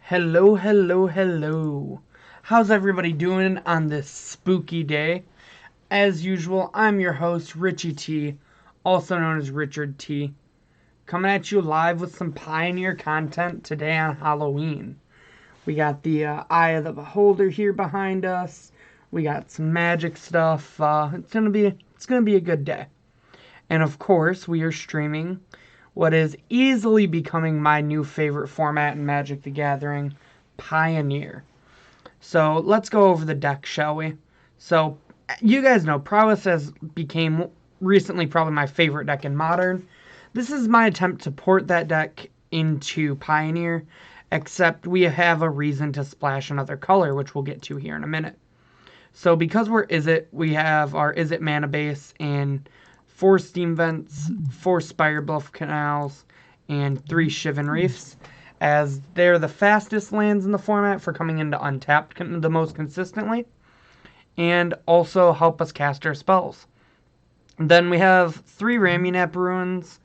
Hello, hello, hello. How's everybody doing on this spooky day? As usual, I'm your host, Richie T, also known as Richard T, coming at you live with some Pioneer content today on Halloween. We got the Eye of the Beholder here behind us. We got some magic stuff. It's gonna be a good day. And of course, we are streaming what is easily becoming my new favorite format in Magic the Gathering, Pioneer. So let's go over the deck, shall we? So you guys know Prowess has became recently probably my favorite deck in Modern. This is my attempt to port that deck into Pioneer, except we have a reason to splash another color, which we'll get to here in a minute. So because we're Izzet, we have our Izzet mana base in 4 Steam Vents, 4 Spire Bluff Canals, and 3 Shivan Reefs, as they're the fastest lands in the format for coming into untapped the most consistently, and also help us cast our spells. Then we have 3 Ramunap Ruins,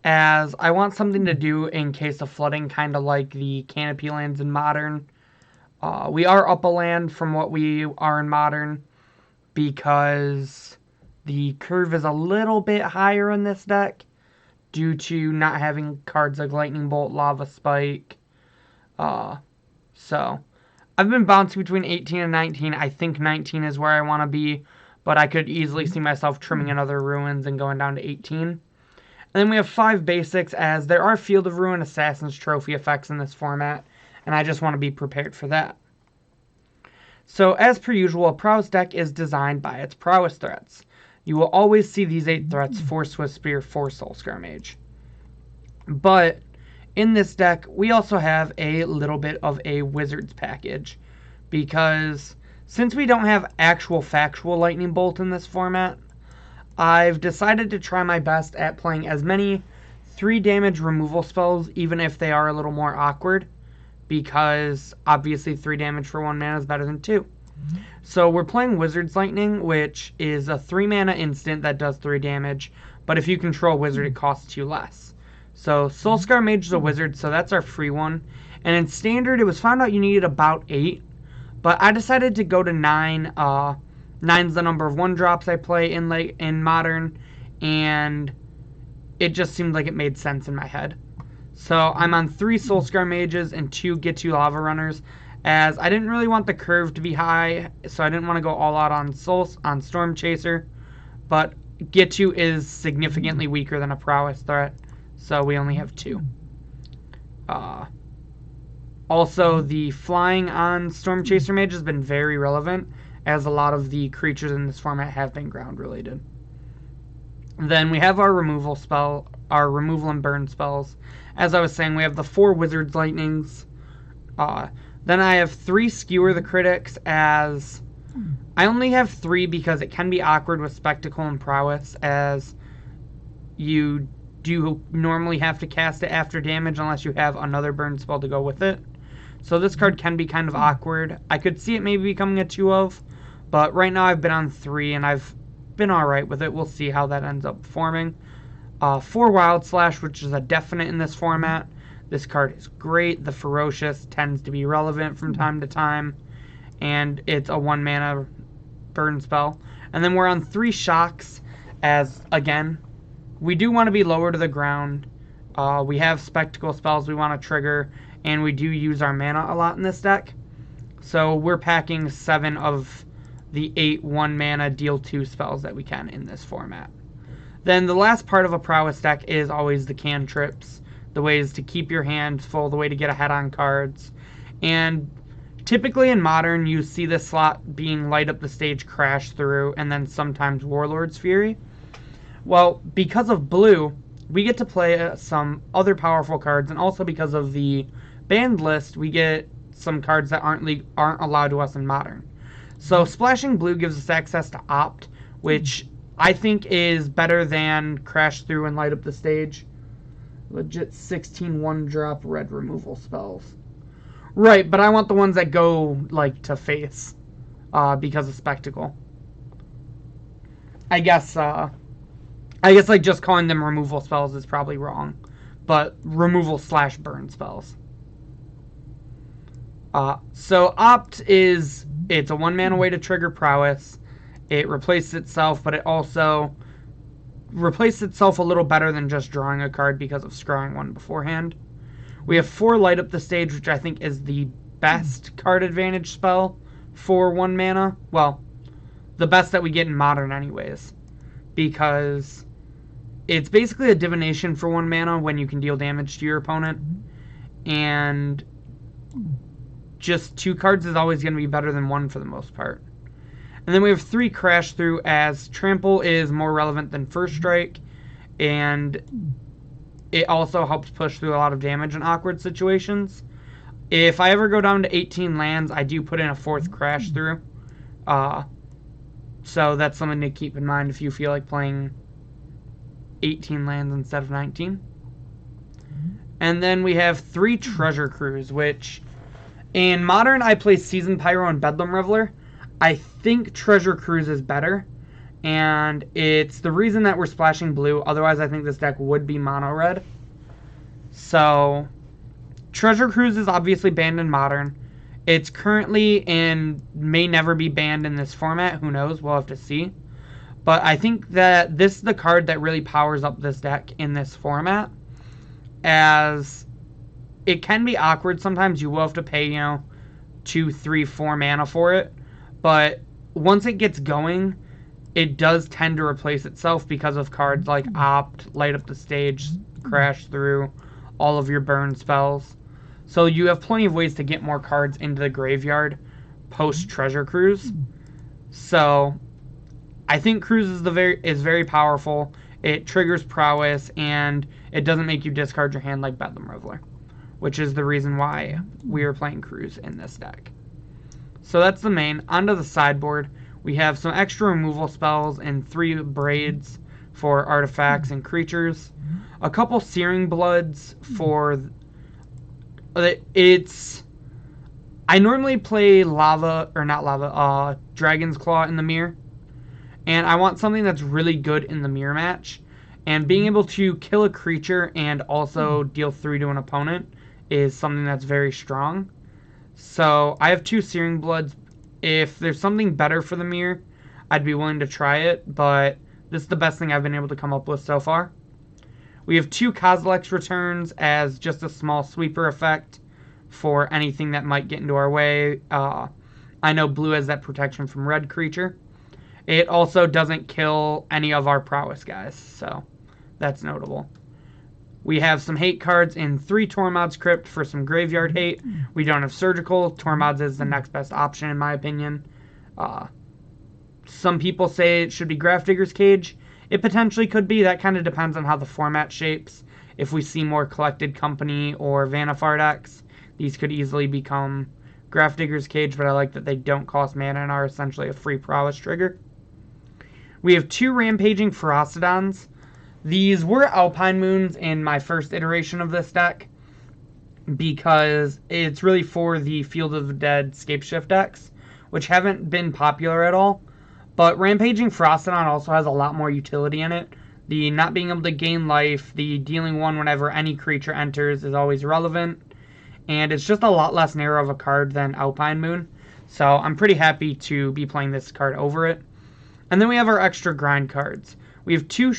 as I want something to do in case of flooding, kind of like the Canopy lands in Modern. We are up a land from what we are in Modern, because the curve is a little bit higher in this deck due to not having cards like Lightning Bolt, Lava Spike. So I've been bouncing between 18 and 19. I think 19 is where I want to be, but I could easily see myself trimming another Ruins and going down to 18. And then we have 5 basics, as there are Field of Ruin, Assassin's Trophy effects in this format, and I just want to be prepared for that. So as per usual, a Prowess deck is designed by its Prowess threats. You will always see these 8 threats: 4 Swift Spear, 4 Soulscar Mage. But in this deck, we also have a little bit of a Wizards package, because since we don't have actual factual Lightning Bolt in this format, I've decided to try my best at playing as many 3 damage removal spells, even if they are a little more awkward, because obviously 3 damage for 1 mana is better than 2. So we're playing Wizard's Lightning, which is a 3 mana instant that does 3 damage, but if you control Wizard, it costs you less. So Soulscar Mage is a Wizard, so that's our free one. And in Standard, it was found out you needed about 8, but I decided to go to 9. 9's the number of 1-drops I play in Modern, and it just seemed like it made sense in my head. So I'm on 3 Soulscar Mages and 2 Get 2 Lava Runners, as I didn't really want the curve to be high, so I didn't want to go all out on Storm Chaser, but Get 2 is significantly weaker than a Prowess threat, so we only have 2. Also, the flying on Storm Chaser Mage has been very relevant, as a lot of the creatures in this format have been ground related. Then we have our removal and burn spells. As I was saying, we have the 4 Wizard's Lightnings. Then I have 3 Skewer the Critics, as I only have 3 because it can be awkward with Spectacle and Prowess, as you do normally have to cast it after damage unless you have another burn spell to go with it. So this card can be kind of awkward. I could see it maybe becoming a 2 of, but right now I've been on 3 and I've been alright with it. We'll see how that ends up forming. 4 Wild Slash, which is a definite in this format. This card is great. The Ferocious tends to be relevant from time to time, and it's a 1 mana burn spell. And then we're on 3 Shocks, as again, we do want to be lower to the ground. We have Spectacle spells we want to trigger, and we do use our mana a lot in this deck. So we're packing 7 of the 8 1 mana deal 2 spells that we can in this format. Then the last part of a Prowess deck is always the cantrips, the ways to keep your hand full, the way to get ahead on cards. And typically in Modern, you see this slot being Light Up the Stage, Crash Through, and then sometimes Warlord's Fury. Well, because of blue, we get to play some other powerful cards, and also because of the banned list, we get some cards that aren't allowed to us in Modern. So Splashing Blue gives us access to Opt, which I think is better than Crash Through and Light Up the Stage. Legit 16 1-drop red removal spells. Right, but I want the ones that go, like, to face, because of Spectacle. I guess, like, just calling them removal spells is probably wrong, but removal/burn spells. So Opt it's a 1-mana way to trigger Prowess. It replaces itself, but it also replaces itself a little better than just drawing a card because of scrying one beforehand. We have 4 Light Up the Stage, which I think is the best card advantage spell for 1 mana. Well, the best that we get in Modern anyways, because it's basically a divination for 1 mana when you can deal damage to your opponent, and just 2 cards is always going to be better than 1 for the most part. And then we have 3 Crash Through, as Trample is more relevant than First Strike, and it also helps push through a lot of damage in awkward situations. If I ever go down to 18 lands, I do put in a 4th Crash Through. So that's something to keep in mind if you feel like playing 18 lands instead of 19. And then we have 3 Treasure Cruise, which in Modern I play Seasoned Pyro and Bedlam Reveler. I think Treasure Cruise is better, and it's the reason that we're splashing blue. Otherwise, I think this deck would be mono red. So, Treasure Cruise is obviously banned in Modern. It's currently and may never be banned in this format. Who knows? We'll have to see. But I think that this is the card that really powers up this deck in this format, as it can be awkward. Sometimes you will have to pay, 2, 3, 4 mana for it. But once it gets going, it does tend to replace itself because of cards like Opt, Light Up the Stage, Crash Through, all of your burn spells. So you have plenty of ways to get more cards into the graveyard post Treasure Cruise. So I think Cruise is very powerful. It triggers Prowess, and it doesn't make you discard your hand like Bedlam Reveler, which is the reason why we are playing Cruise in this deck. So that's the main. Onto the sideboard, we have some extra removal spells and 3 Braids for artifacts and creatures. A couple Searing Bloods for... I normally play Dragon's Claw in the mirror. And I want something that's really good in the mirror match. And being able to kill a creature and also deal 3 to an opponent is something that's very strong. So I have 2 Searing Bloods. If there's something better for the mirror, I'd be willing to try it, but this is the best thing I've been able to come up with so far. We have 2 Kozilek's Returns as just a small sweeper effect for anything that might get into our way. I know blue has that protection from red creature. It also doesn't kill any of our Prowess guys, so that's notable. We have some hate cards in 3 Tormod's Crypt for some graveyard hate. We don't have Surgical. Tormod's is the next best option, in my opinion. Some people say it should be Grafdigger's Cage. It potentially could be. That kind of depends on how the format shapes. If we see more Collected Company or Vanifar decks, these could easily become Grafdigger's Cage, but I like that they don't cost mana and are essentially a free Prowess trigger. We have 2 Rampaging Ferocidons. These were Alpine Moons in my first iteration of this deck, because it's really for the Field of the Dead Scapeshift decks, which haven't been popular at all. But Rampaging Ferocidon also has a lot more utility in it. The not being able to gain life, the dealing 1 whenever any creature enters is always relevant, and it's just a lot less narrow of a card than Alpine Moon. So I'm pretty happy to be playing this card over it. And then we have our extra grind cards. We have 2...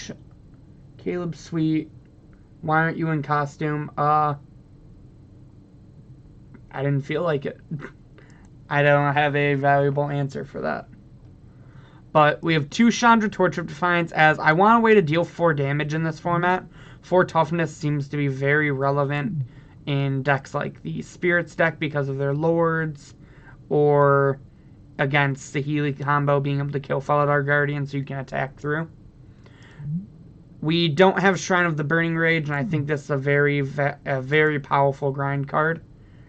Caleb Sweet, why aren't you in costume? I didn't feel like it. I don't have a valuable answer for that. But we have 2 Chandra Torch of Defiance, as I want a way to deal 4 damage in this format. 4 toughness seems to be very relevant in decks like the Spirits deck because of their Lords, or against the Healy combo, being able to kill Felidar Guardian so you can attack through. We don't have Shrine of the Burning Rage, and I think this is a very powerful grind card.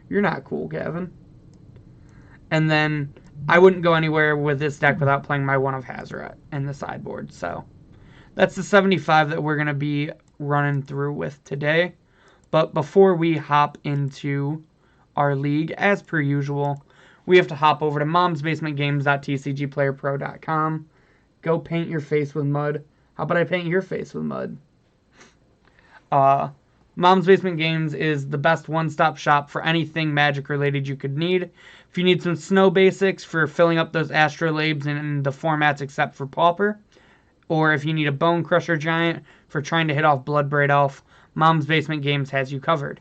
You're not cool, Gavin. And then I wouldn't go anywhere with this deck without playing my One of Hazoret in the sideboard. So that's the 75 that we're going to be running through with today. But before we hop into our league, as per usual, we have to hop over to momsbasementgames.tcgplayerpro.com. Go paint your face with mud. How about I paint your face with mud? Mom's Basement Games is the best one-stop shop for anything Magic related you could need. If you need some snow basics for filling up those astrolabes in the formats except for Pauper, or if you need a Bone Crusher Giant for trying to hit off Bloodbraid Elf, Mom's Basement Games has you covered.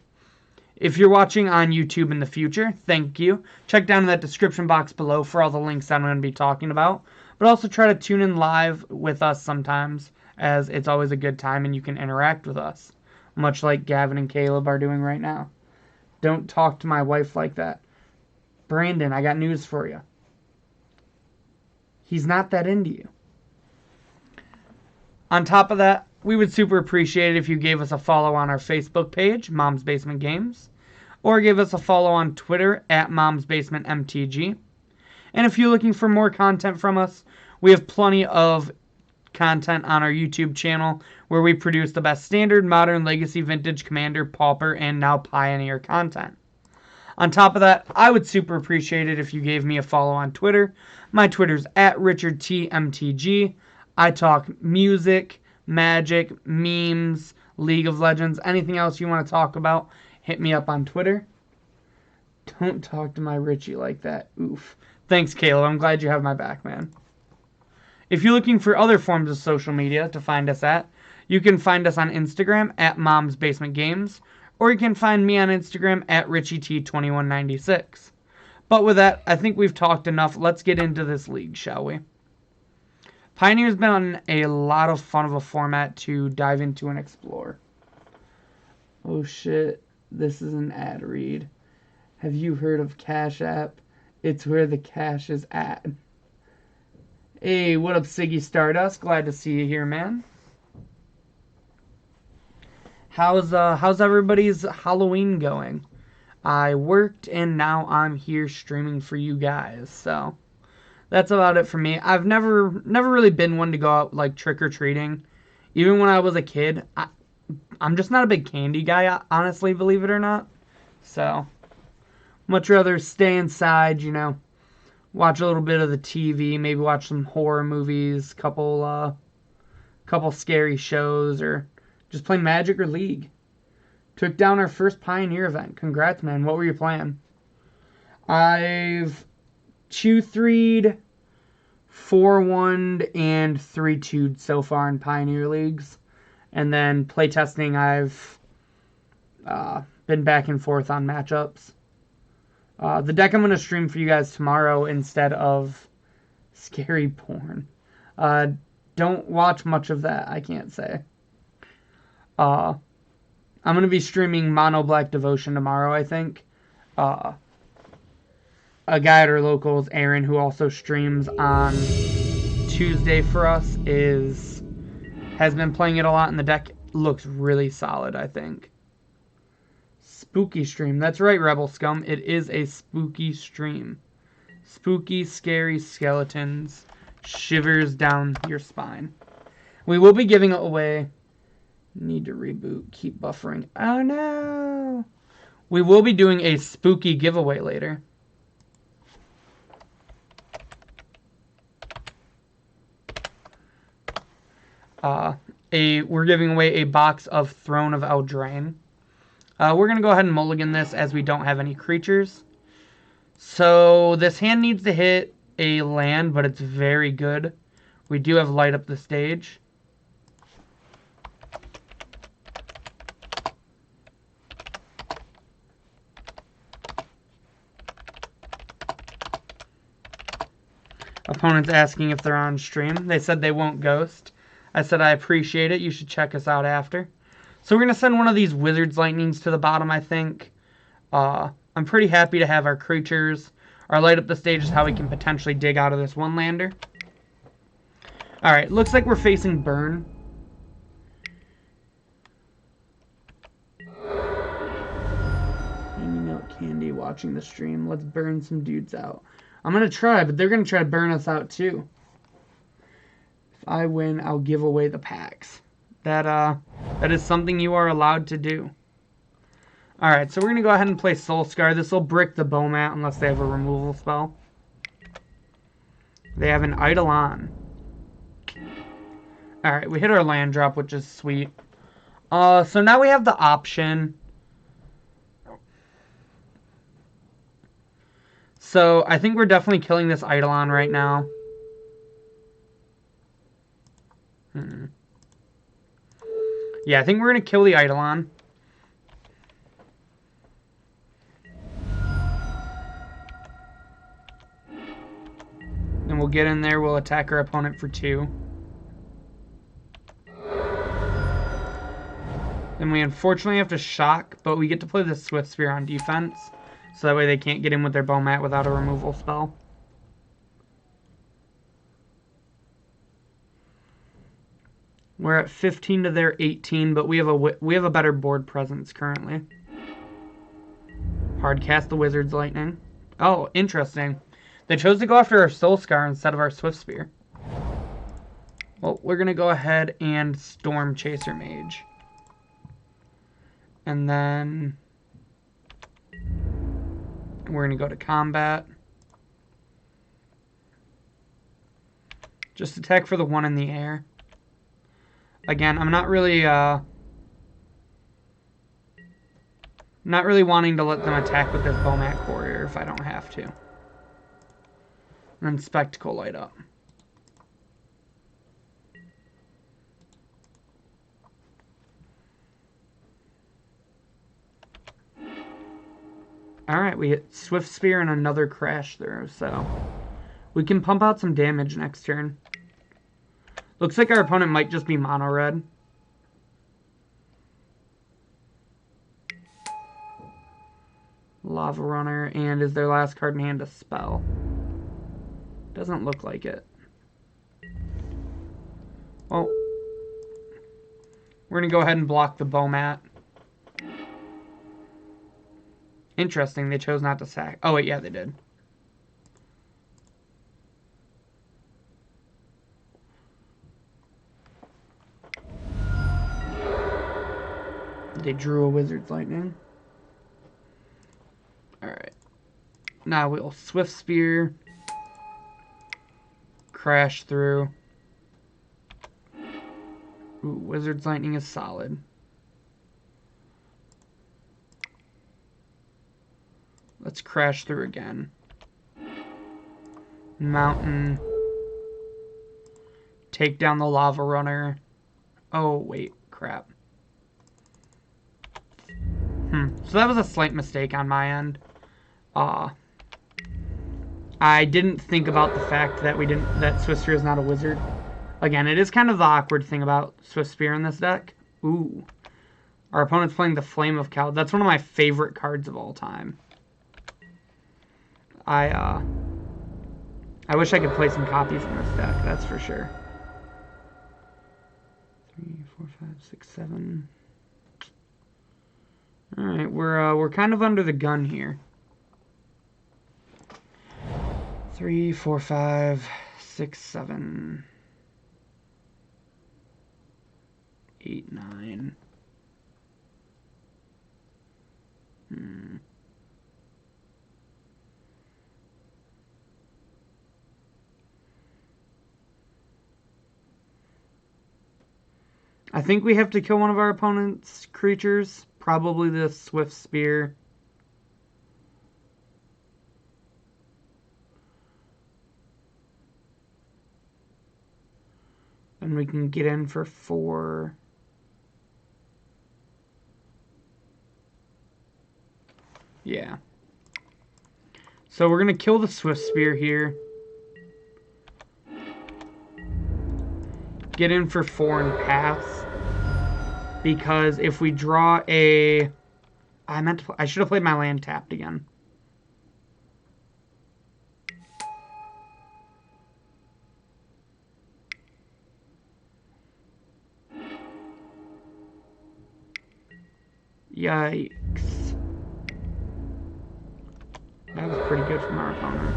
If you're watching on YouTube in the future, thank you. Check down in that description box below for all the links I'm going to be talking about. But also try to tune in live with us sometimes, as it's always a good time and you can interact with us. Much like Gavin and Caleb are doing right now. Don't talk to my wife like that. Brandon, I got news for you. He's not that into you. On top of that, we would super appreciate it if you gave us a follow on our Facebook page, Mom's Basement Games, or give us a follow on Twitter at Mom's Basement MTG. And if you're looking for more content from us, we have plenty of content on our YouTube channel where we produce the best standard, modern, legacy, vintage, commander, pauper, and now pioneer content. On top of that, I would super appreciate it if you gave me a follow on Twitter. My Twitter's at RichardTMTG. I talk music, magic, memes, League of Legends, anything else you want to talk about, hit me up on Twitter. Don't talk to my Richie like that. Oof. Thanks, Caleb. I'm glad you have my back, man. If you're looking for other forms of social media to find us at, you can find us on Instagram at Mom's Basement Games, or you can find me on Instagram at RichieT2196. But with that, I think we've talked enough. Let's get into this league, shall we? Pioneer's been a lot of fun of a format to dive into and explore. Oh shit, this is an ad read. Have you heard of Cash App? It's where the cash is at. Hey, what up, Siggy Stardust? Glad to see you here, man. How's everybody's Halloween going? I worked and now I'm here streaming for you guys, so that's about it for me. I've never really been one to go out like trick-or-treating. Even when I was a kid, I'm just not a big candy guy, honestly, believe it or not. So, much rather stay inside, you know, watch a little bit of the TV, maybe watch some horror movies, couple scary shows, or just play Magic or League. Took down our first Pioneer event. Congrats, man. What were you playing? I've 2-3'd, 4-1'd, and 3-2'd so far in Pioneer Leagues. And then playtesting, I've been back and forth on matchups. The deck I'm going to stream for you guys tomorrow instead of scary porn. Don't watch much of that, I can't say. I'm going to be streaming Mono Black Devotion tomorrow, I think. A guy at our locals, Aaron, who also streams on Tuesday for us, has been playing it a lot, and the deck looks really solid, I think. Spooky stream. That's right, Rebel Scum. It is a spooky stream. Spooky, scary skeletons. Shivers down your spine. We will be giving away... Need to reboot. Keep buffering. Oh, no! We will be doing a spooky giveaway later. We're giving away a box of Throne of Eldraine. We're going to go ahead and mulligan this as we don't have any creatures. So this hand needs to hit a land, but it's very good. We do have Light Up the Stage. Opponent's asking if they're on stream. They said they won't ghost. I said I appreciate it. You should check us out after. So we're going to send one of these Wizard's Lightnings to the bottom, I think. I'm pretty happy to have our creatures. Our Light Up the Stage is how we can potentially dig out of this one-lander. Alright, looks like we're facing Burn. Handing out candy, watching the stream. Let's burn some dudes out. I'm going to try, but they're going to try to burn us out too. If I win, I'll give away the packs. That is something you are allowed to do. Alright, so we're going to go ahead and play Soul Scar. This will brick the Bomat unless they have a removal spell. They have an Eidolon. Alright, we hit our land drop, which is sweet. So now we have the option. So I think we're definitely killing this Eidolon right now. Yeah, I think we're going to kill the Eidolon. And we'll get in there, we'll attack our opponent for 2. Then we unfortunately have to shock, but we get to play the Swift Spear on defense. So that way they can't get in with their bow mat without a removal spell. We're at 15 to their 18, but we have a better board presence currently. Hardcast the Wizard's Lightning. Oh, interesting. They chose to go after our Soul Scar instead of our Swift Spear. Well, we're going to go ahead and Storm Chaser Mage. And then we're going to go to combat. Just attack for the 1 in the air. Again, I'm not really wanting to let them attack with this Bowmat Courier if I don't have to. And then Spectacle Light up. Alright, we hit Swift Spear and another Crash through, so we can pump out some damage next turn. Looks like our opponent might just be mono red. Lava Runner, and is their last card in hand a spell? Doesn't look like it. Well, we're going to go ahead and block the Bowmat. Interesting, they chose not to sack. Oh, wait, yeah, they did. They drew a Wizard's Lightning. Alright. Now we'll Swift Spear. Crash through. Ooh, Wizard's Lightning is solid. Let's crash through again. Mountain. Take down the Lava Runner. Oh, wait. Crap. So that was a slight mistake on my end. I didn't think about the fact that that Swift Spear is not a wizard. Again, it is kind of the awkward thing about Swift Spear in this deck. Ooh. Our opponent's playing the Flame of Kal. That's one of my favorite cards of all time. I wish I could play some copies in this deck, that's for sure. 3, 4, 5, 6, 7. Alright, we're kind of under the gun here. 3, 4, 5, 6, 7, 8, 9. I think we have to kill one of our opponent's creatures. Probably the Swift Spear. And we can get in for 4. Yeah. So we're going to kill the Swift Spear here. Get in for 4 and pass. Because if we draw a... I should have played my land tapped again. Yikes. That was pretty good from our opponent.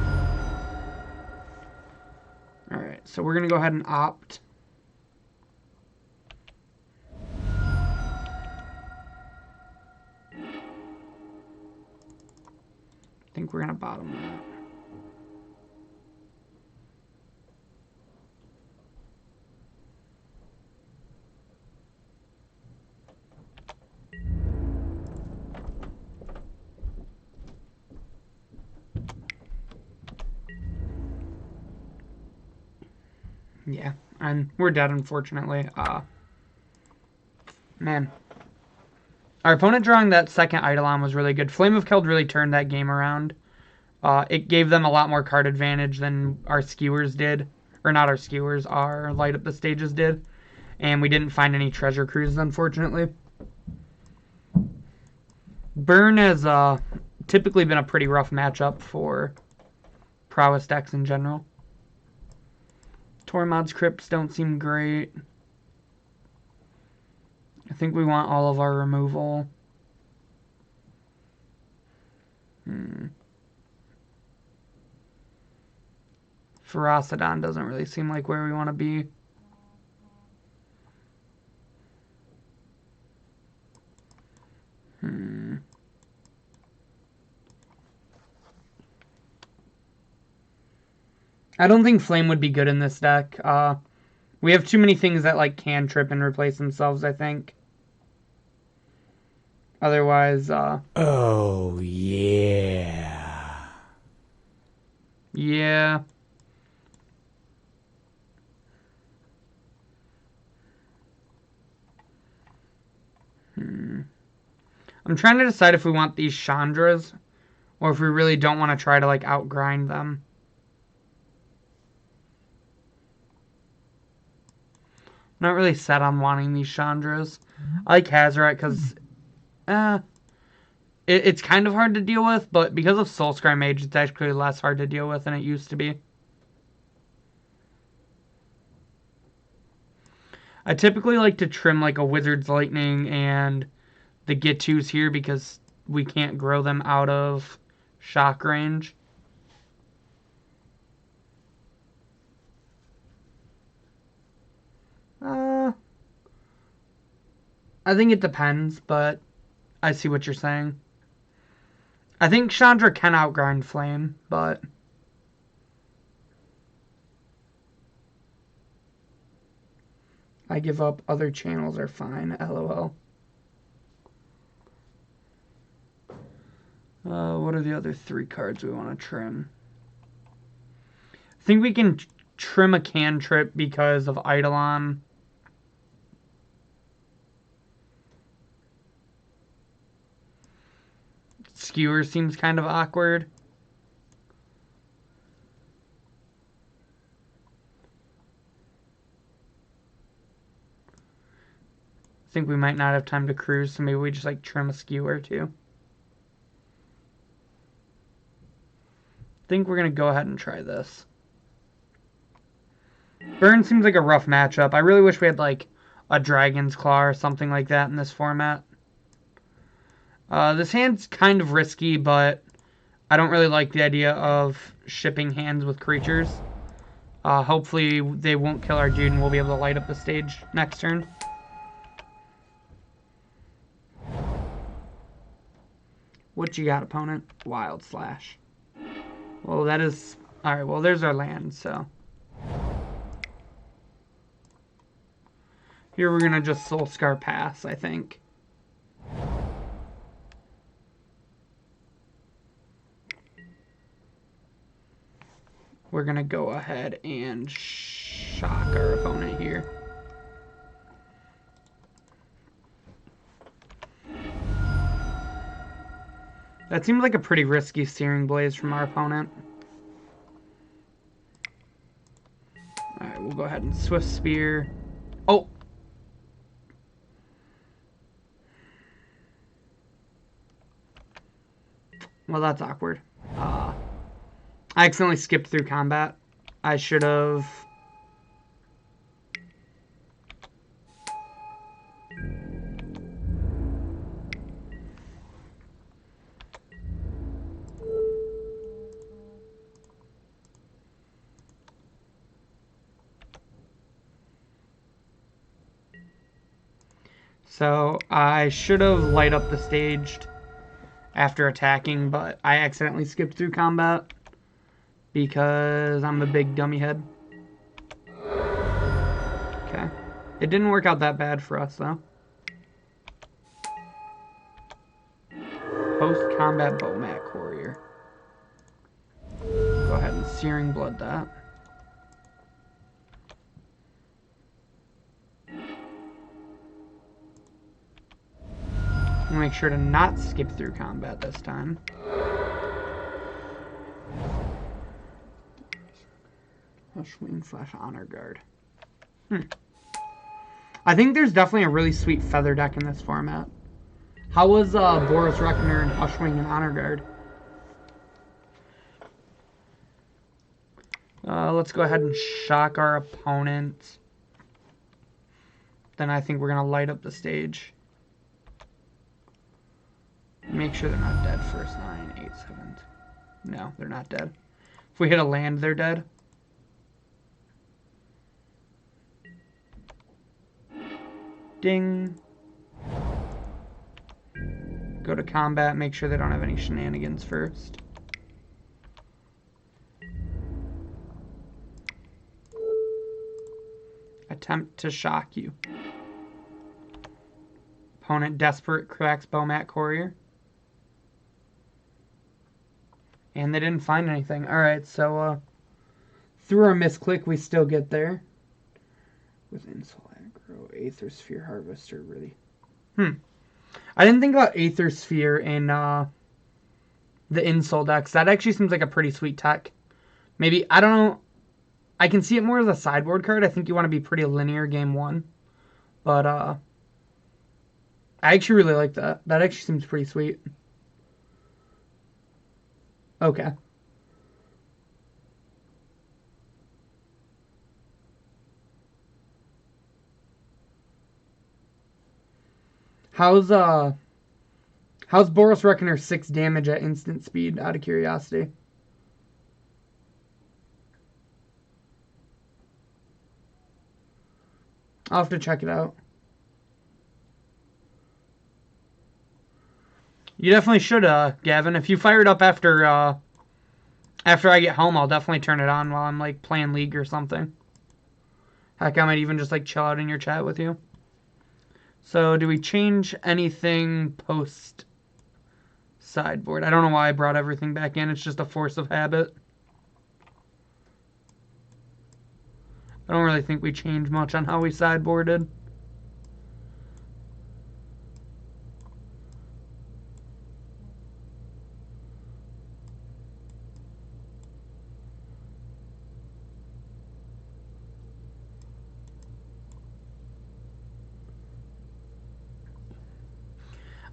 Alright, so we're going to go ahead and opt. I think we're going to bottom that. Yeah, and we're dead, unfortunately. Man. Our opponent drawing that second Eidolon was really good. Flame of Keld really turned that game around. It gave them a lot more card advantage than our skewers did. Or not our skewers, our light up the stages did. And we didn't find any treasure cruises, unfortunately. Burn has typically been a pretty rough matchup for Prowess decks in general. Tormod's Crypts don't seem great. I think we want all of our removal. Ferocidon doesn't really seem like where we want to be. I don't think Flame would be good in this deck. We have too many things that like can trip and replace themselves, I think. Otherwise, Oh, yeah. Yeah. I'm trying to decide if we want these Chandras or if we really don't want to try to like outgrind them. I'm not really set on wanting these Chandras. I like Hazoret because it's kind of hard to deal with, but because of Soulscry Mage, it's actually less hard to deal with than it used to be. I typically like to trim like a Wizard's Lightning and the Get-Tos here because we can't grow them out of shock range. I think it depends, but I see what you're saying. I think Chandra can outgrind Flame, but I give up. Other channels are fine. LOL. What are the other 3 cards we want to trim? I think we can trim a cantrip because of Eidolon. Skewer seems kind of awkward. I think we might not have time to cruise, so maybe we just like trim a skewer too. I think we're going to go ahead and try this. Burn seems like a rough matchup. I really wish we had like a Dragon's Claw or something like that in this format. This hand's kind of risky, but I don't really like the idea of shipping hands with creatures. Hopefully they won't kill our dude and we'll be able to light up the stage next turn. What you got, opponent? Wild Slash. Well, that is... Alright, well, there's our land, so... Here we're going to just Soulscar pass, I think. We're going to go ahead and shock our opponent here. That seems like a pretty risky Searing Blaze from our opponent. Alright, we'll go ahead and Swift Spear. Oh! Well, that's awkward. I accidentally skipped through combat. I should have... So I should have light up the staged after attacking, but I accidentally skipped through combat because I'm a big dummy head. Okay. It didn't work out that bad for us, though. Post-combat Bowmac Warrior. Go ahead and Searing Blood that. We'll make sure to not skip through combat this time. Hushwing / Honor Guard. I think there's definitely a really sweet feather deck in this format. How was Boros Reckoner and Hushwing and Honor Guard? Let's go ahead and shock our opponent. Then I think we're going to light up the stage. Make sure they're not dead first. 9, 8, 7. No, they're not dead. If we hit a land, they're dead. Ding. Go to combat. Make sure they don't have any shenanigans first. Attempt to shock you. Opponent desperate cracks Bowmat Courier. And they didn't find anything. Alright, so through our misclick, we still get there. With Insult Aggro, Aether Sphere Harvester, really. I didn't think about Aether Sphere in the Insult decks. That actually seems like a pretty sweet tech. Maybe, I don't know. I can see it more as a sideboard card. I think you want to be pretty linear game one. But I actually really like that. That actually seems pretty sweet. Okay. How's Boros Reckoner 6 damage at instant speed, out of curiosity? I'll have to check it out. You definitely should, Gavin. If you fire it up after I get home, I'll definitely turn it on while I'm like playing League or something. Heck, I might even just like chill out in your chat with you. So, do we change anything post sideboard? I don't know why I brought everything back in. It's just a force of habit. I don't really think we changed much on how we sideboarded.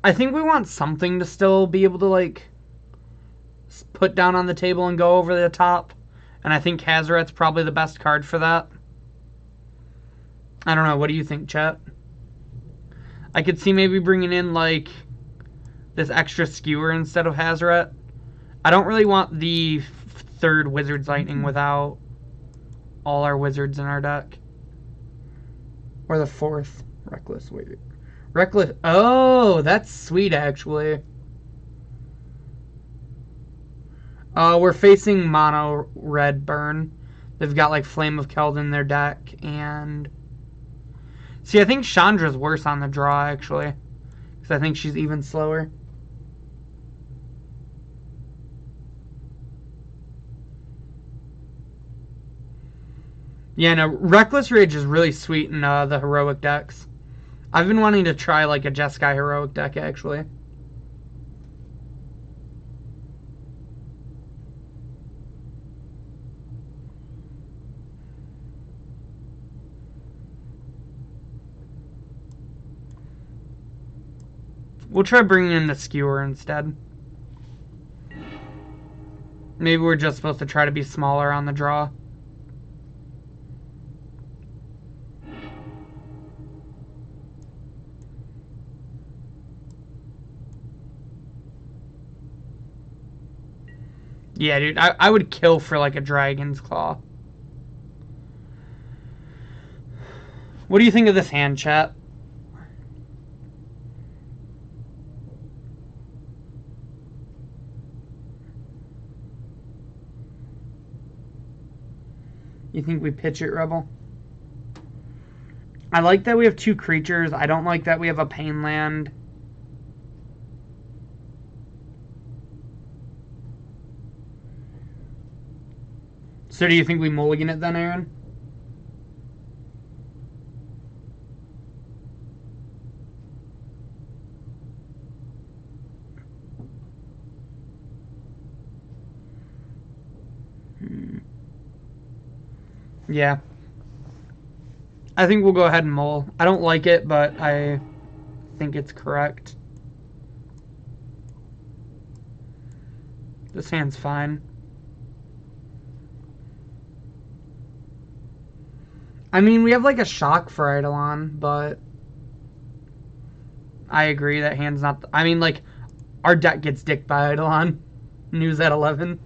I think we want something to still be able to, like, put down on the table and go over the top. And I think Hazoret's probably the best card for that. I don't know. What do you think, chat? I could see maybe bringing in, like, this extra skewer instead of Hazoret. I don't really want the third Wizard's Lightning without all our wizards in our deck. Or the fourth. Reckless. Wait. Reckless. Oh, that's sweet, actually. We're facing mono red burn. They've got like Flame of Keld in their deck, and see, I think Chandra's worse on the draw actually, because I think she's even slower. Yeah, no, Reckless Rage is really sweet in the heroic decks. I've been wanting to try like a Jeskai heroic deck actually. We'll try bringing in the skewer instead. Maybe we're just supposed to try to be smaller on the draw. Yeah, dude, I would kill for like a Dragon's Claw. What do you think of this hand, chat? You think we pitch it, Rebel? I like that we have two creatures. I don't like that we have a pain land. So do you think we mulligan it then, Aaron? Yeah. I think we'll go ahead and mull. I don't like it, but I think it's correct. This hand's fine. I mean, we have like a shock for Eidolon, but I agree that hand's not... I mean, like, our deck gets dicked by Eidolon. News at 11.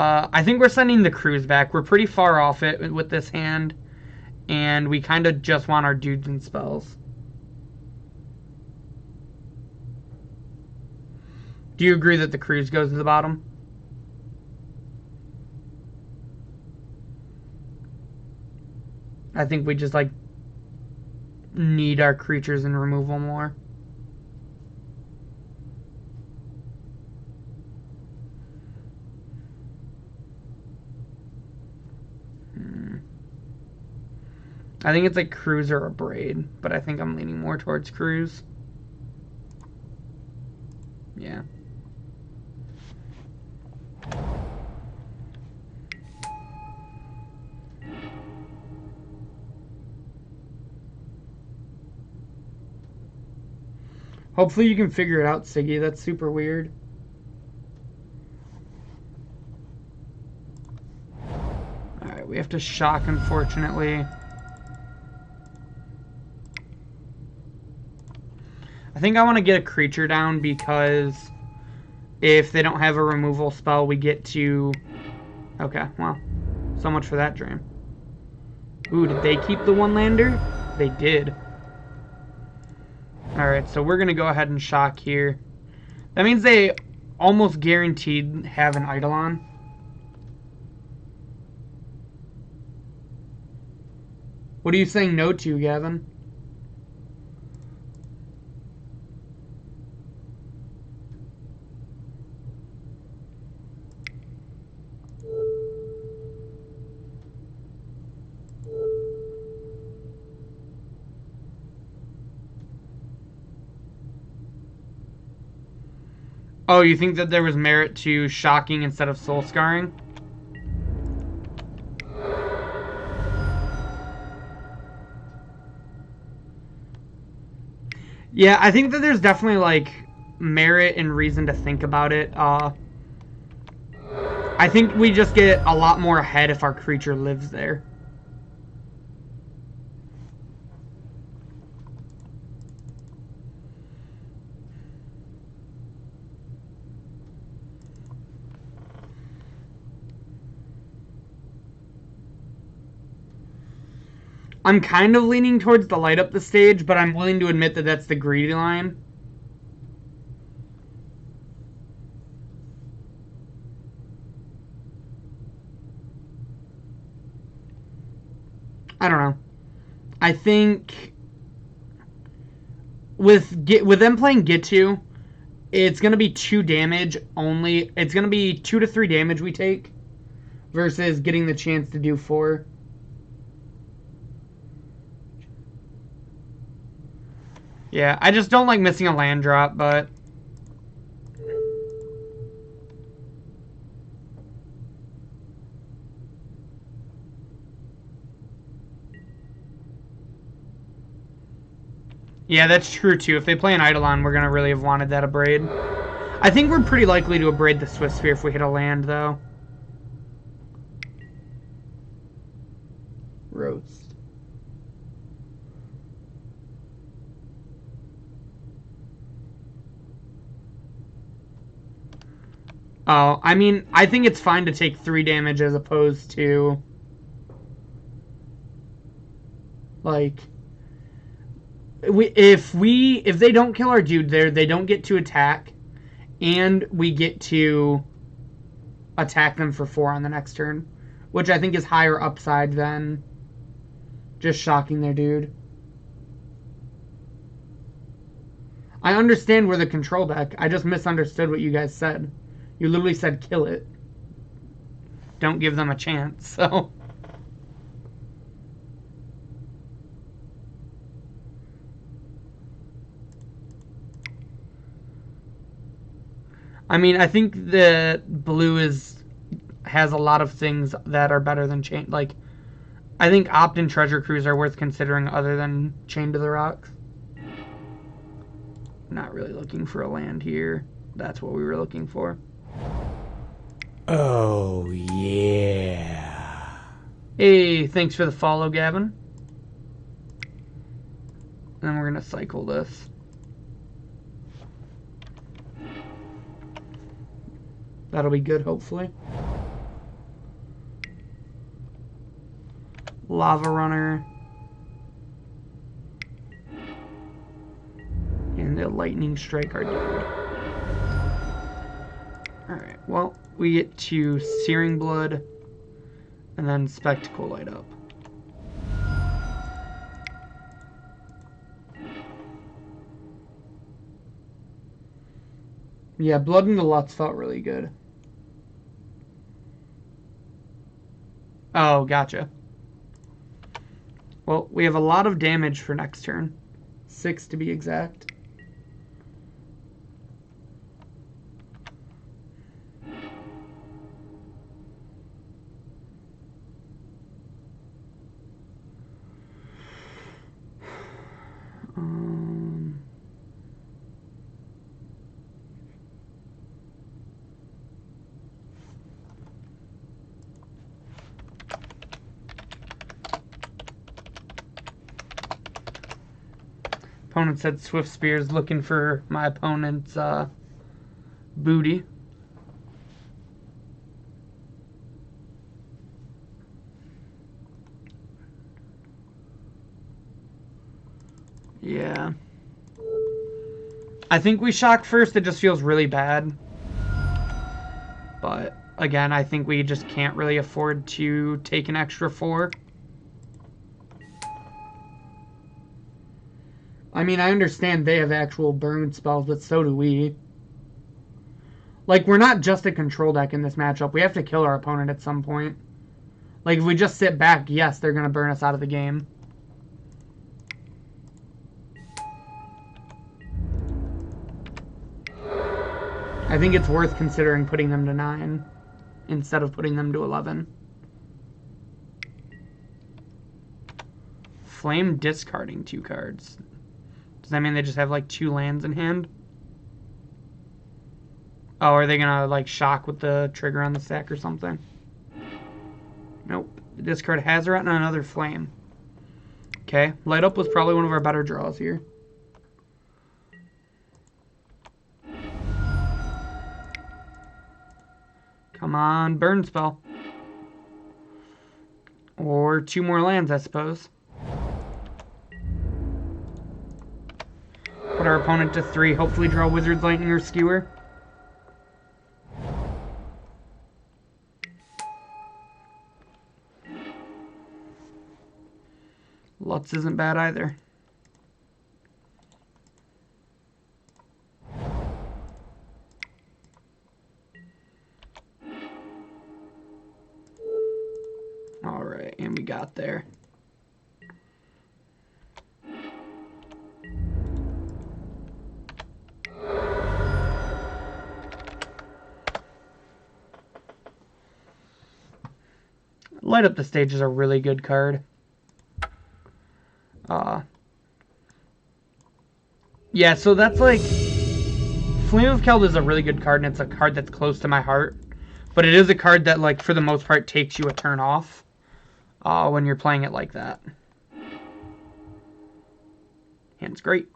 I think we're sending the Cruise back. We're pretty far off it with this hand, and we kind of just want our dudes and spells. Do you agree that the Cruise goes to the bottom? I think we just, like, need our creatures in removal more. I think it's like Cruise or a Braid, but I think I'm leaning more towards Cruise. Yeah. Hopefully you can figure it out, Siggy. That's super weird. Alright, we have to shock, unfortunately. I think I want to get a creature down because if they don't have a removal spell, we get to... Okay, well, so much for that dream. Ooh, did they keep the one-lander? They did. Alright, so we're going to go ahead and shock here. That means they almost guaranteed have an Eidolon. What are you saying no to, Gavin? Oh, you think that there was merit to shocking instead of soul scarring? Yeah, I think that there's definitely, like, merit and reason to think about it. I think we just get a lot more ahead if our creature lives there. I'm kind of leaning towards the light up the stage, but I'm willing to admit that that's the greedy line. I don't know. I think with them playing Gitu, it's going to be 2 damage only. It's going to be 2 to 3 damage we take versus getting the chance to do 4. Yeah, I just don't like missing a land drop, but... Yeah, that's true, too. If they play an Eidolon, we're going to really have wanted that Abrade. I think we're pretty likely to Abrade the Swift Sphere if we hit a land, though. Roast. Oh, I mean, I think it's fine to take 3 damage as opposed to... Like... If they don't kill our dude there, they don't get to attack, and we get to attack them for 4 on the next turn, which I think is higher upside than just shocking their dude. I understand we're the control deck. I just misunderstood what you guys said. You literally said kill it. Don't give them a chance, so... I mean, I think that blue has a lot of things that are better than chain. Like, I think Opt and Treasure Cruise are worth considering other than Chained to the Rocks. Not really looking for a land here. That's what we were looking for. Oh, yeah. Hey, thanks for the follow, Gavin. And then we're going to cycle this. That'll be good, hopefully. Lava Runner. And the Lightning Strike our dude. Alright, well, we get to Searing Blood, and then Spectacle Light Up. Yeah, Blood in the Luts felt really good. Oh, gotcha. Well, we have a lot of damage for next turn. 6 to be exact. Opponent said Swift Spear's looking for my opponent's booty. Yeah. I think we shock first. It just feels really bad. But, again, I think we just can't really afford to take an extra 4. I mean, I understand they have actual burn spells, but so do we. Like, we're not just a control deck in this matchup. We have to kill our opponent at some point. Like, if we just sit back, yes, they're going to burn us out of the game. I think it's worth considering putting them to 9 instead of putting them to 11. Flame discarding 2 cards. Does that mean they just have like 2 lands in hand? Oh, are they gonna like shock with the trigger on the stack or something? Nope. The discard Hazaret and another flame. Okay, Light Up was probably one of our better draws here. Come on, burn spell. Or 2 more lands, I suppose. Put our opponent to 3. Hopefully draw Wizard's Lightning or Skewer. Lutz isn't bad either. Alright, and we got there. Light Up the Stage is a really good card. Yeah, so that's like... Flame of Keld is a really good card, and it's a card that's close to my heart. But it is a card that, like, for the most part, takes you a turn off when you're playing it like that. Hand's great.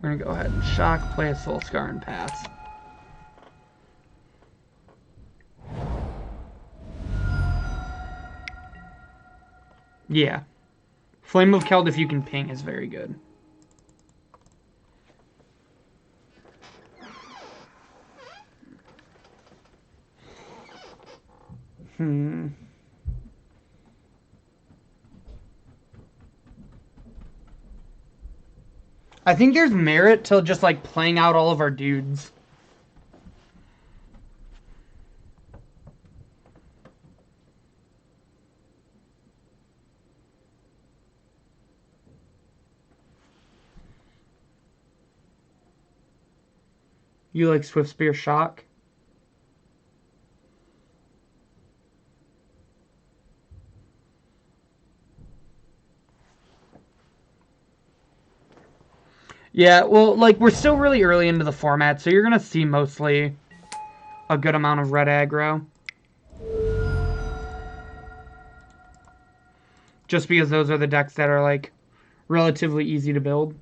We're going to go ahead and shock, play a Soul Scar, and pass. Yeah. Flame of Keld, if you can ping, is very good. I think there's merit to just, like, playing out all of our dudes. You like Swift Spear Shock? Yeah, well, like, we're still really early into the format, so you're going to see mostly a good amount of red aggro. Just because those are the decks that are, like, relatively easy to build.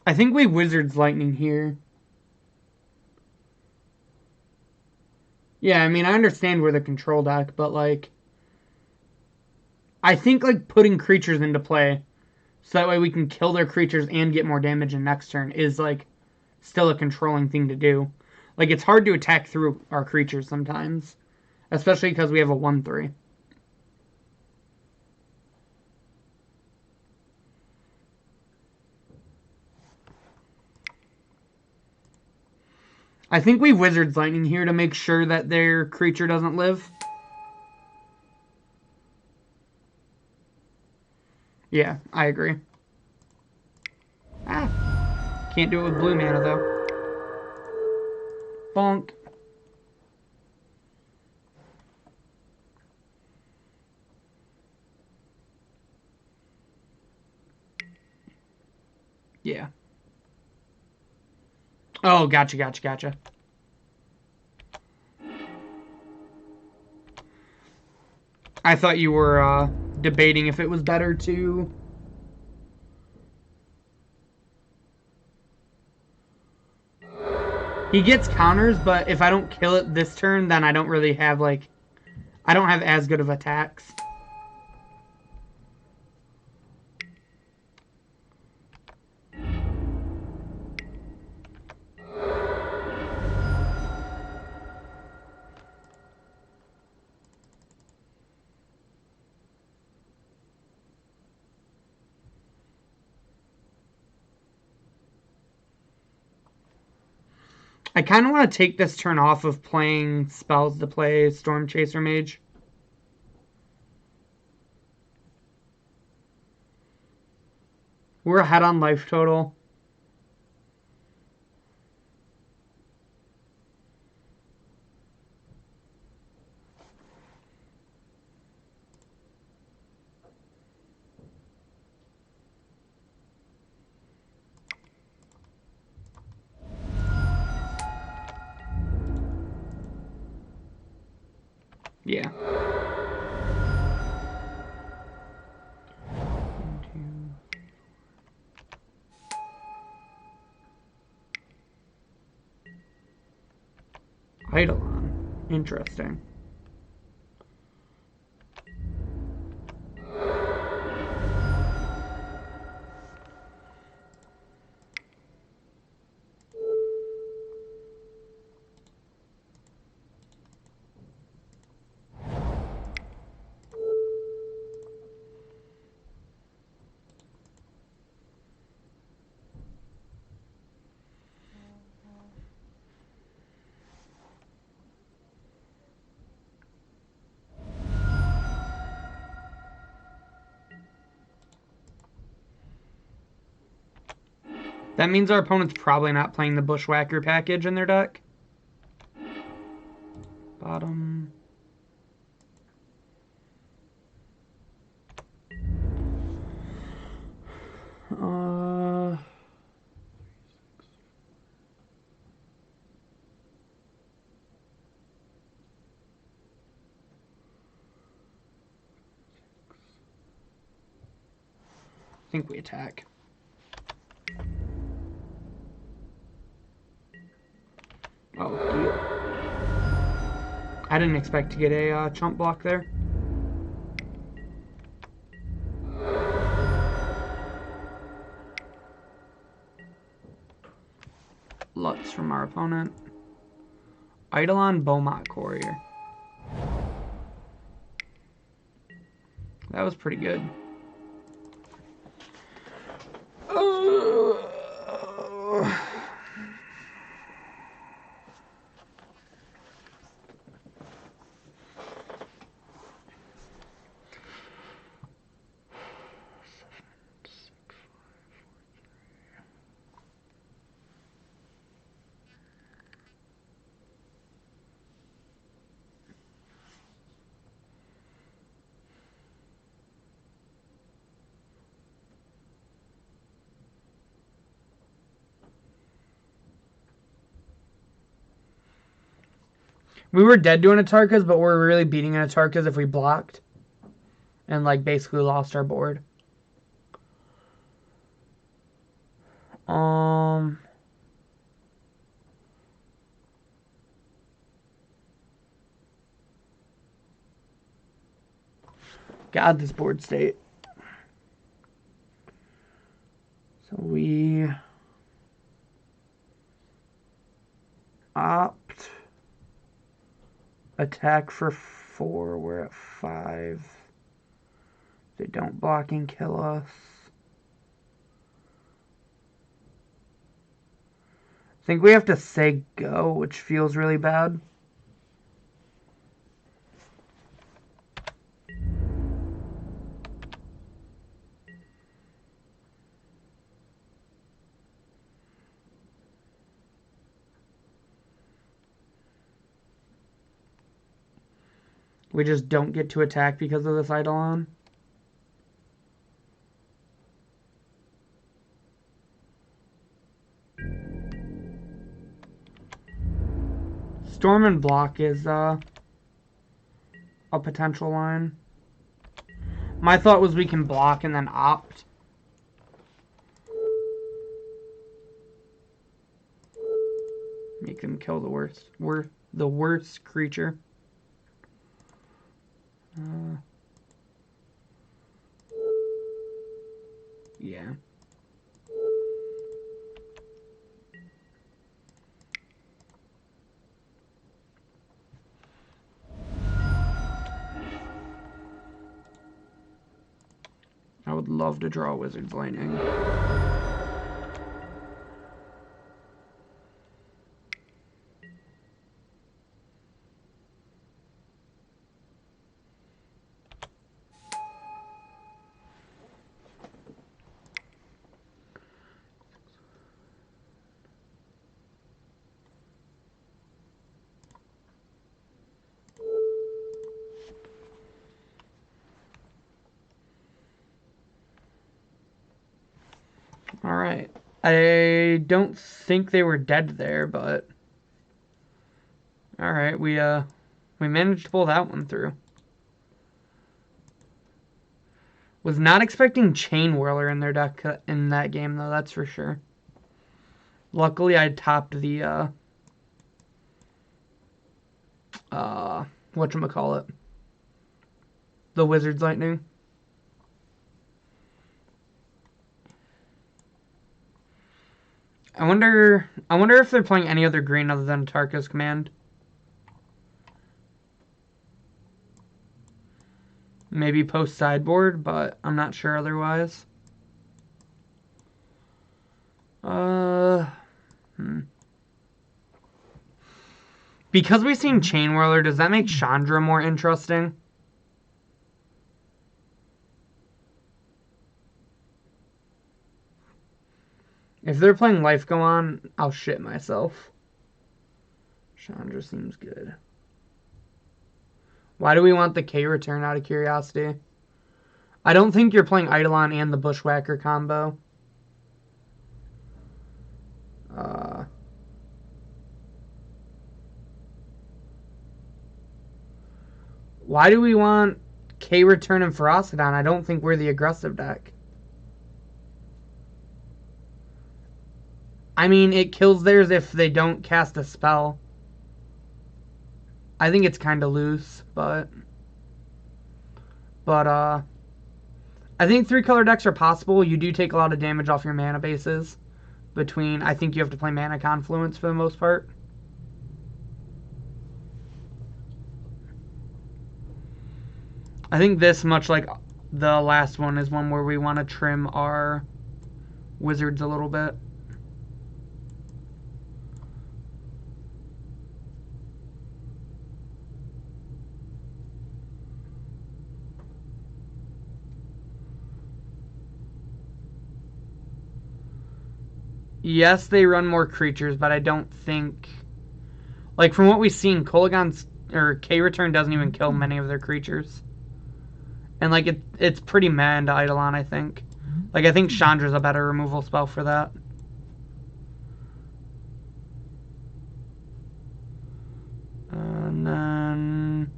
I think we Wizards Lightning here. Yeah, I mean, I understand we're the control deck, but, like, I think, like, putting creatures into play so that way we can kill their creatures and get more damage in next turn is, like, still a controlling thing to do. Like, it's hard to attack through our creatures sometimes, especially because we have a 1/3. I think we Wizards Lightning here to make sure that their creature doesn't live. Yeah, I agree. Ah, can't do it with blue mana, though. Bonk. Yeah. Oh, gotcha. I thought you were debating if it was better to... He gets counters, but if I don't kill it this turn, then I don't really have, like... I don't have as good of attacks. I kind of want to take this turn off of playing spells to play Storm Chaser Mage. We're ahead on life total. Yeah. Eidolon. Interesting. That means our opponent's probably not playing the Bushwhacker package in their deck. Bottom. I think we attack. Oh, deal. I didn't expect to get a chump block there. Lutz from our opponent. Eidolon Beaumont Courier. That was pretty good. We were dead doing Atarkas, but we're really beating an Atarkas if we blocked. And, like, basically lost our board. God, this board state. So we opt attack for 4. We're at 5. They don't block and kill us. I think we have to say go, which feels really bad. We just don't get to attack because of this Eidolon. Storm and block is a potential line. My thought was we can block and then opt. Make them kill the worst creature. Yeah. I would love to draw Wizard's Lightning. Alright. I don't think they were dead there, but... Alright, we managed to pull that one through. Was not expecting Chain Whirler in their deck in that game, though, that's for sure. Luckily, I topped the, whatchamacallit? The Wizard's Lightning. I wonder if they're playing any other green other than Tarka's Command. Maybe post sideboard, but I'm not sure otherwise. Because we've seen Chain Whirler, does that make Chandra more interesting? If they're playing Life Go On, I'll shit myself. Chandra seems good. Why do we want the K return out of curiosity? I don't think you're playing Eidolon and the Bushwhacker combo. Why do we want K return and Ferocidon? I don't think we're the aggressive deck. I mean, it kills theirs if they don't cast a spell. I think it's kind of loose, but I think 3-color decks are possible. You do take a lot of damage off your mana bases. I think you have to play Mana Confluence for the most part. I think this, much like the last one, is one where we want to trim our wizards a little bit. Yes, they run more creatures, but I don't think... Like, from what we've seen, Kolaghan's or K-Return doesn't even kill many of their creatures. And, like, it's pretty meh into Eidolon, I think. Like, I think Chandra's a better removal spell for that. And then...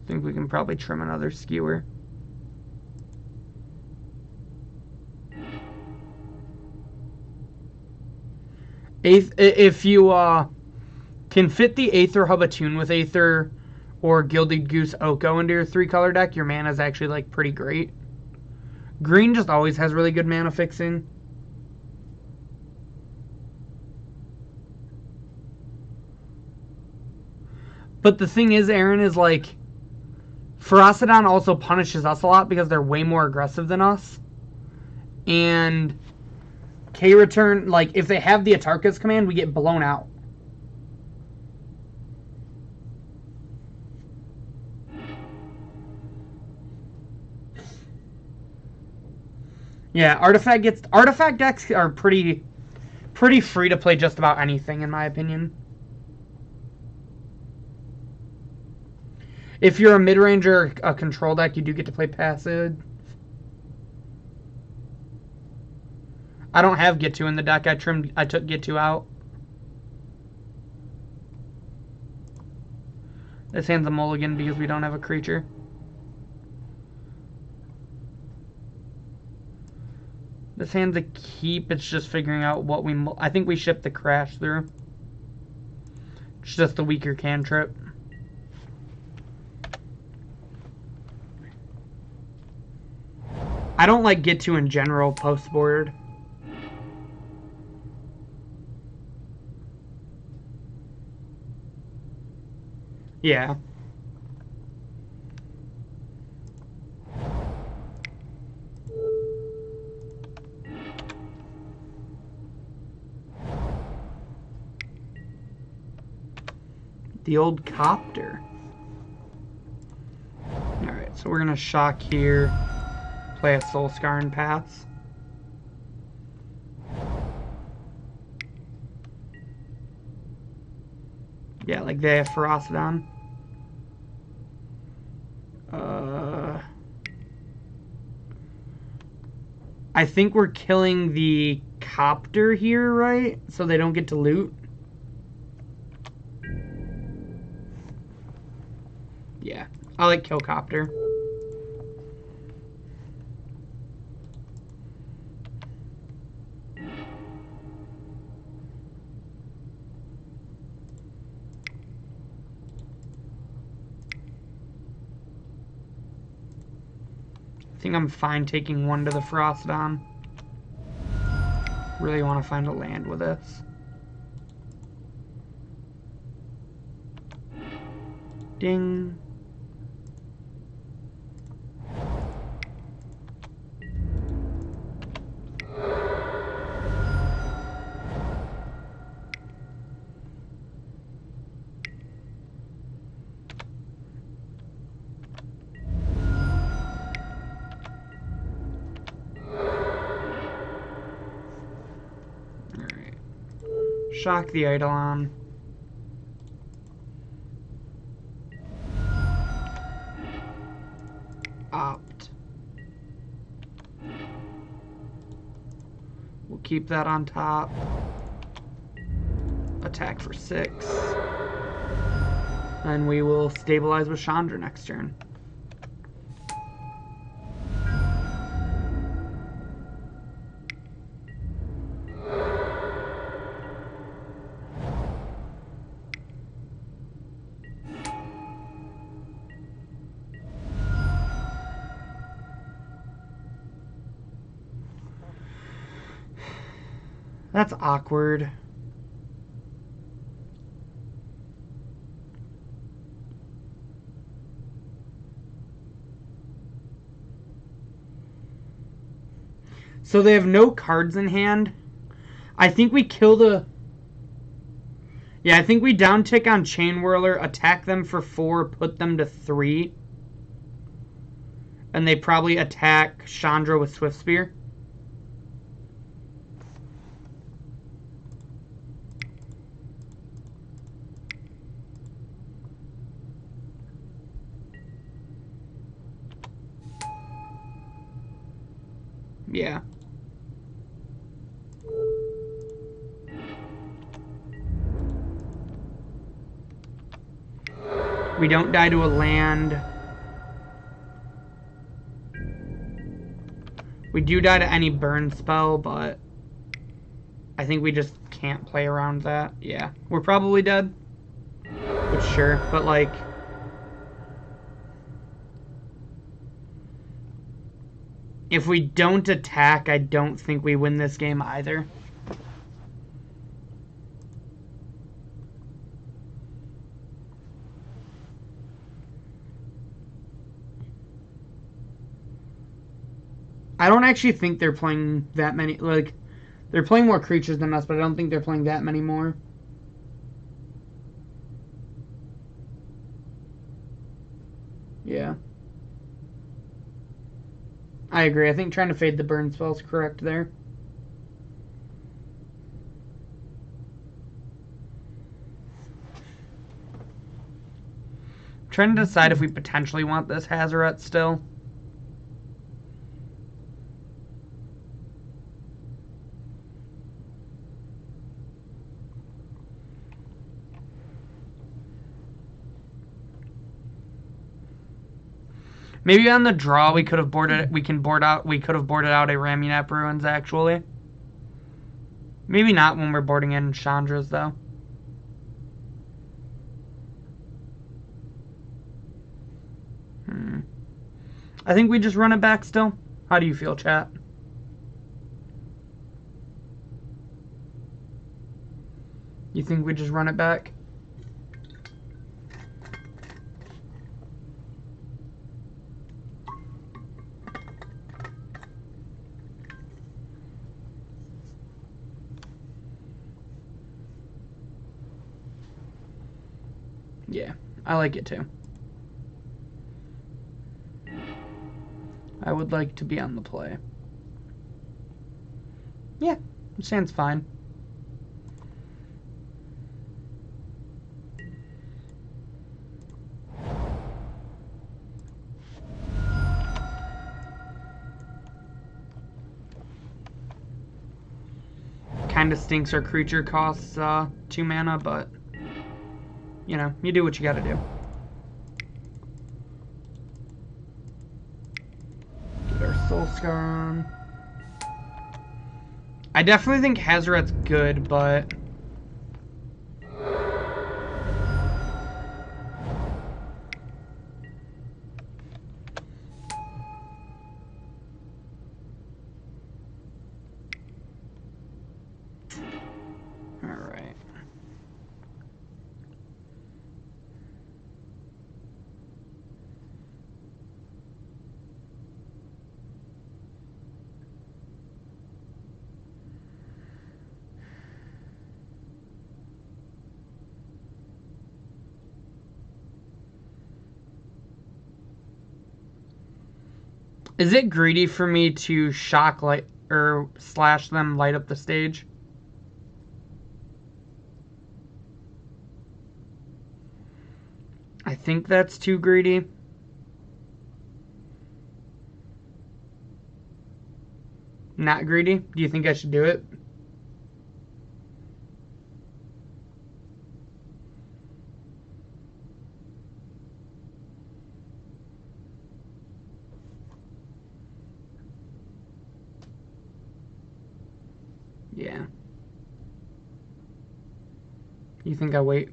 I think we can probably trim another skewer. If you can fit the Aether Hub Attune with Aether or Gilded Goose Oko into your 3-color deck, your mana is actually like pretty great. Green just always has really good mana fixing. But the thing is, Aaron, is like Ferocidon also punishes us a lot because they're way more aggressive than us. And K-Return, like, if they have the Atarka's command, we get blown out. Yeah, artifact decks are pretty free to play just about anything, in my opinion. If you're a mid-range or a control deck, you do get to play passive. I don't have Get 2 in the deck. I took Get 2 out. This hand's a mulligan because we don't have a creature. This hand's a keep. It's just figuring out what we... I think we shipped the Crash through. It's just a weaker cantrip. I don't like Get 2 in general post-board. Yeah. The old copter. Alright, so we're going to shock here. Play a Soul Scar and pass. Yeah, like they have Ferocidon. I think we're killing the copter here, right? So they don't get to loot. Yeah, I like kill copter. I think I'm fine taking one to the Ferocidon. Really want to find a land with this. Ding. Shock the Eidolon. Opt. We'll keep that on top. Attack for 6. And we will stabilize with Chandra next turn. That's awkward. So they have no cards in hand. I think we kill the... Yeah, I think we down tick on Chain Whirler, attack them for 4, put them to 3. And they probably attack Chandra with Swift Spear. Yeah. We don't die to a land. We do die to any burn spell, but I think we just can't play around that. Yeah. We're probably dead. But sure. But like... If we don't attack, I don't think we win this game either. I don't actually think they're playing that many. Like, they're playing more creatures than us, but I don't think they're playing that many more. Yeah. I agree. I think trying to fade the burn spell is correct there. Trying to decide if we potentially want this Hazoret still. Maybe on the draw we could have boarded. We could have boarded out a Ramunap Ruins actually. Maybe not when we're boarding in Chandra's though. I think we just run it back still. How do you feel, chat? You think we just run it back? Yeah, I like it too. I would like to be on the play. Yeah, it stands fine. Kind of stinks our creature costs 2 mana, but you know, you do what you gotta do. Get our Soul Scar on. I definitely think Hazoret's good, but alright. Is it greedy for me to shock light or slash them, light up the stage? I think that's too greedy. Not greedy? Do you think I should do it? Yeah. You think I wait?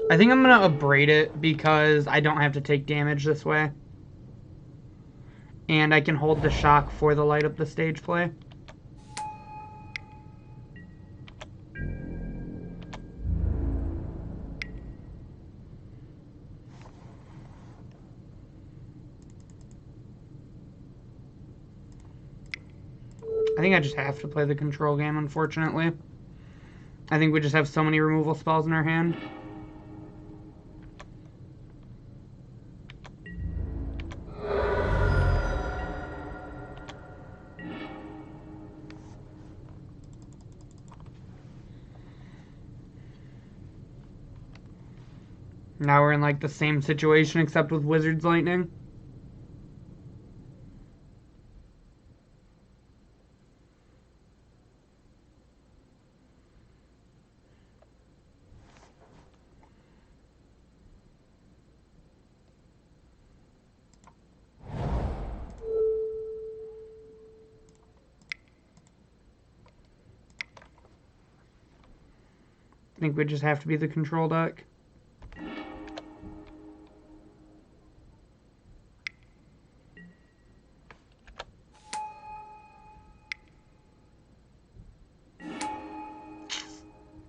I think I'm going to abrade it because I don't have to take damage this way. And I can hold the shock for the light up the stage play. I think I just have to play the control game, unfortunately. I think we just have so many removal spells in our hand. Now we're in like the same situation except with Wizard's Lightning. I think we just have to be the control deck.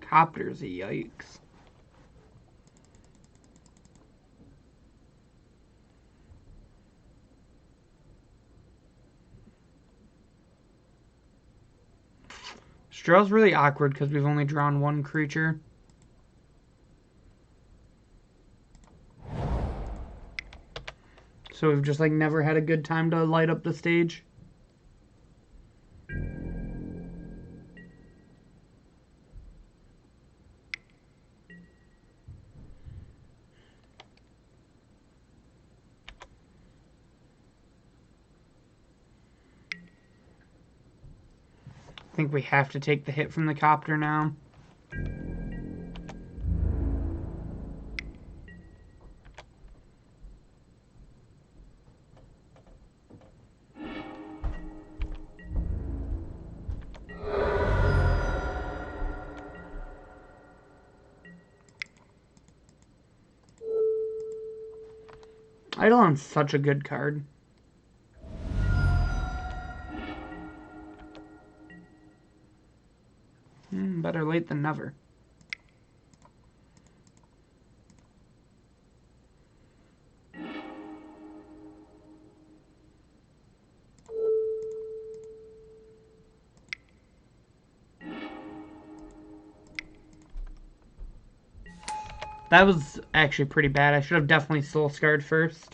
Copters, yikes. Straw's really awkward because we've only drawn one creature. So we've just like never had a good time to light up the stage. I think we have to take the hit from the copter now. Eidolon's such a good card. Better late than never. That was actually pretty bad. I should have definitely Soul Scarred first.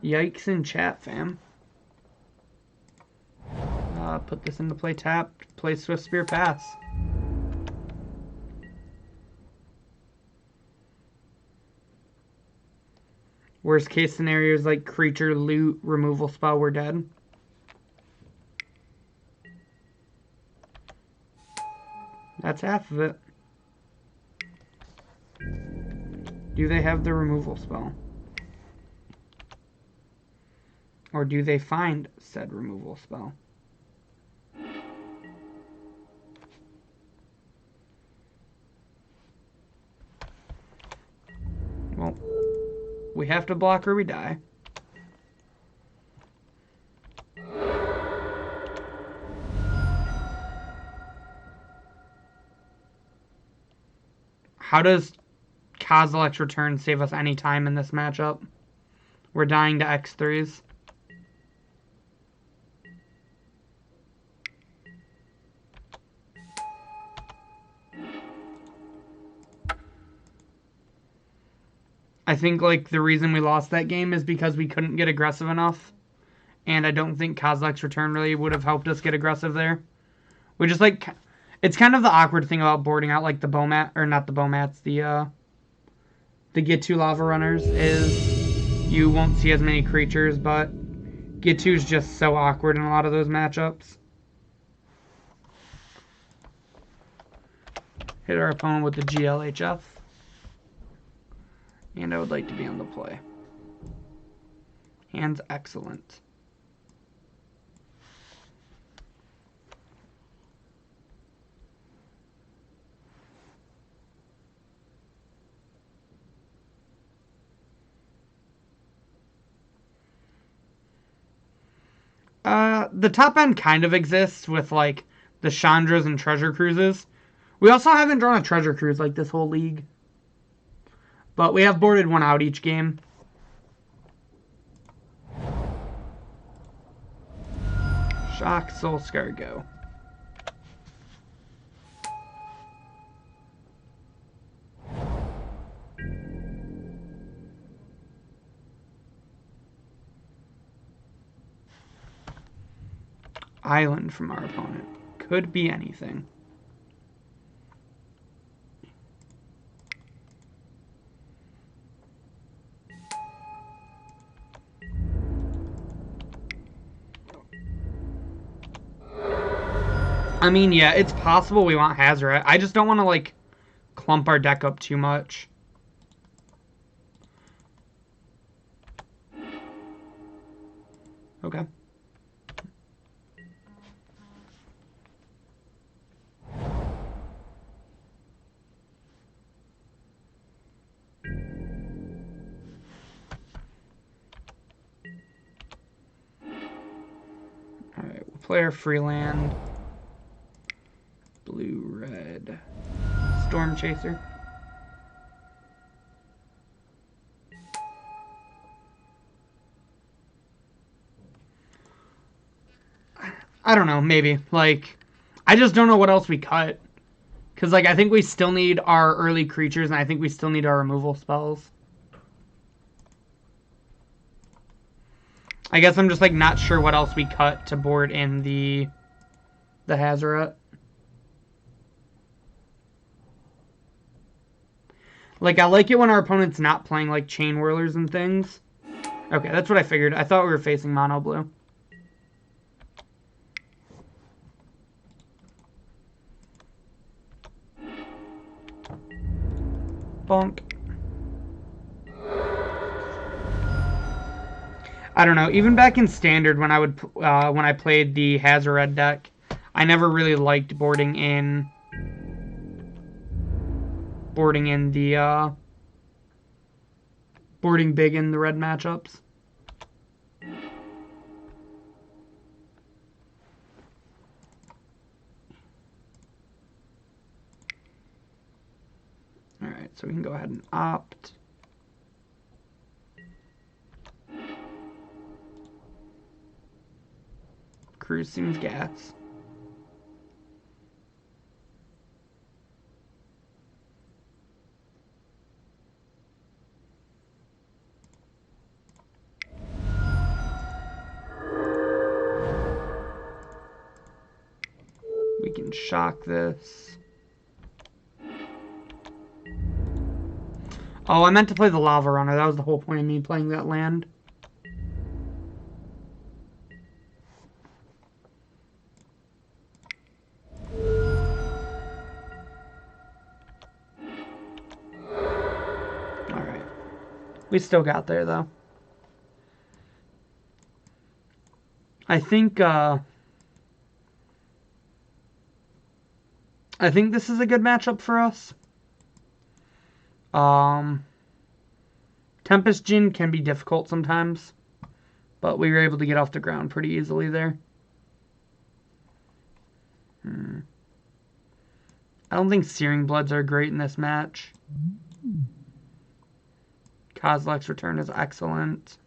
Yikes in chat, fam. Put this into play tapped. Play Swift Spear Pass. Worst case scenario is like creature, loot, removal spell, we're dead. That's half of it. Do they have the removal spell? Or do they find said removal spell? Well, we have to block or we die. How does Kozilek's Return save us any time in this matchup? We're dying to X3s. I think like the reason we lost that game is because we couldn't get aggressive enough. And I don't think Kozilek's Return really would have helped us get aggressive there. We just like... It's kind of the awkward thing about boarding out like the Bomat... Or not the Bomats, the Get-To Lava Runners is you won't see as many creatures, but Get-To is just so awkward in a lot of those matchups. Hit our opponent with the GLHF. And I would like to be on the play. Hand's excellent. The top end kind of exists with, like, the Chandras and Treasure Cruises. We also haven't drawn a Treasure Cruise, like, this whole league. But we have boarded one out each game. Shock, Soul Scar, go. Island from our opponent. Could be anything. I mean, yeah, it's possible we want Hazoret. I just don't want to, like, clump our deck up too much. Okay. Alright, we'll play our Freeland. Blue, red. Storm Chaser. I don't know, maybe. Like, I just don't know what else we cut. Because, like, I think we still need our early creatures, and I think we still need our removal spells. I guess I'm just, like, not sure what else we cut to board in the Hazoret. Like, I like it when our opponent's not playing, like, Chain Whirlers and things. Okay, that's what I figured. I thought we were facing mono blue. Bonk. I don't know. Even back in Standard, when I played the Hazoret deck, I never really liked boarding in the boarding big in the red matchups. All right, so we can go ahead and opt. Cruise seems gas. We can shock this. Oh, I meant to play the Lava Runner. That was the whole point of me playing that land. Alright. We still got there, though. I think this is a good matchup for us. Tempest Djinn can be difficult sometimes, but we were able to get off the ground pretty easily there. I don't think Searing Bloods are great in this match. Kozilek's Return is excellent.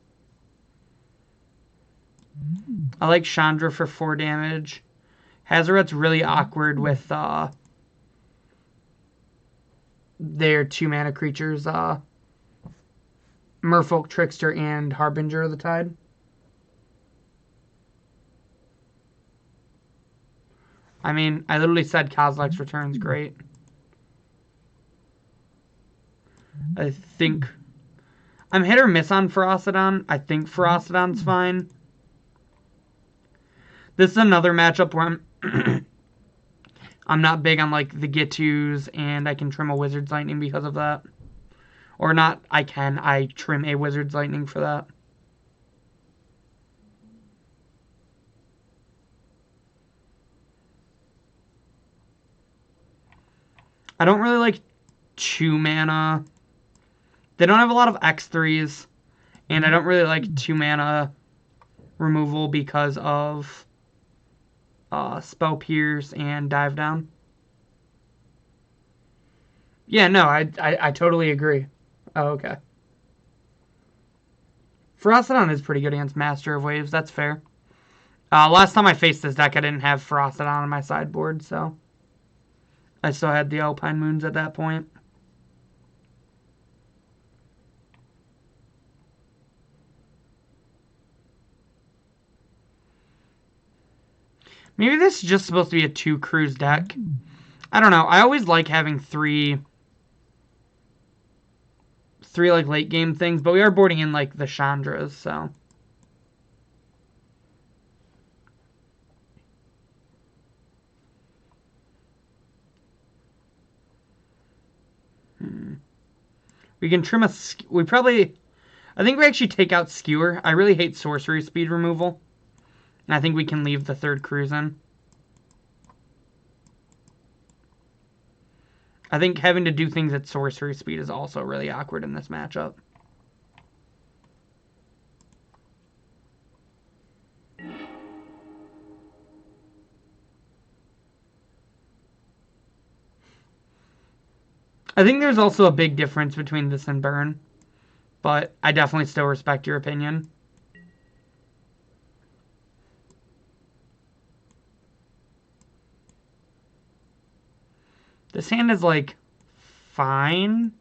I like Chandra for 4 damage. Hazoret's really awkward with their 2-mana creatures, Merfolk, Trickster, and Harbinger of the Tide. I mean, I literally said Kozilek's Return's great. I think I'm hit or miss on Ferocidon. I think Ferocidon's fine. This is another matchup where I'm not big on like the get-tos, and I can trim a Wizard's Lightning because of that. Or not, I trim a Wizard's Lightning for that. I don't really like 2 mana. They don't have a lot of X3s, and I don't really like 2 mana removal because of Spell Pierce and Dive Down. Yeah, no, I totally agree. Oh, okay. Ferocodon is pretty good against Master of Waves. That's fair. Last time I faced this deck, I didn't have Ferocodon on my sideboard, so I still had the Alpine Moons at that point. Maybe this is just supposed to be a 2 cruise deck. I don't know. I always like having three like late game things, but we are boarding in like the Chandras, so. We can trim we probably, I think we actually take out Skewer. I really hate sorcery speed removal. And I think we can leave the 3rd cruise in. I think having to do things at sorcery speed is also really awkward in this matchup. I think there's also a big difference between this and Burn, but I definitely still respect your opinion. This hand is like fine.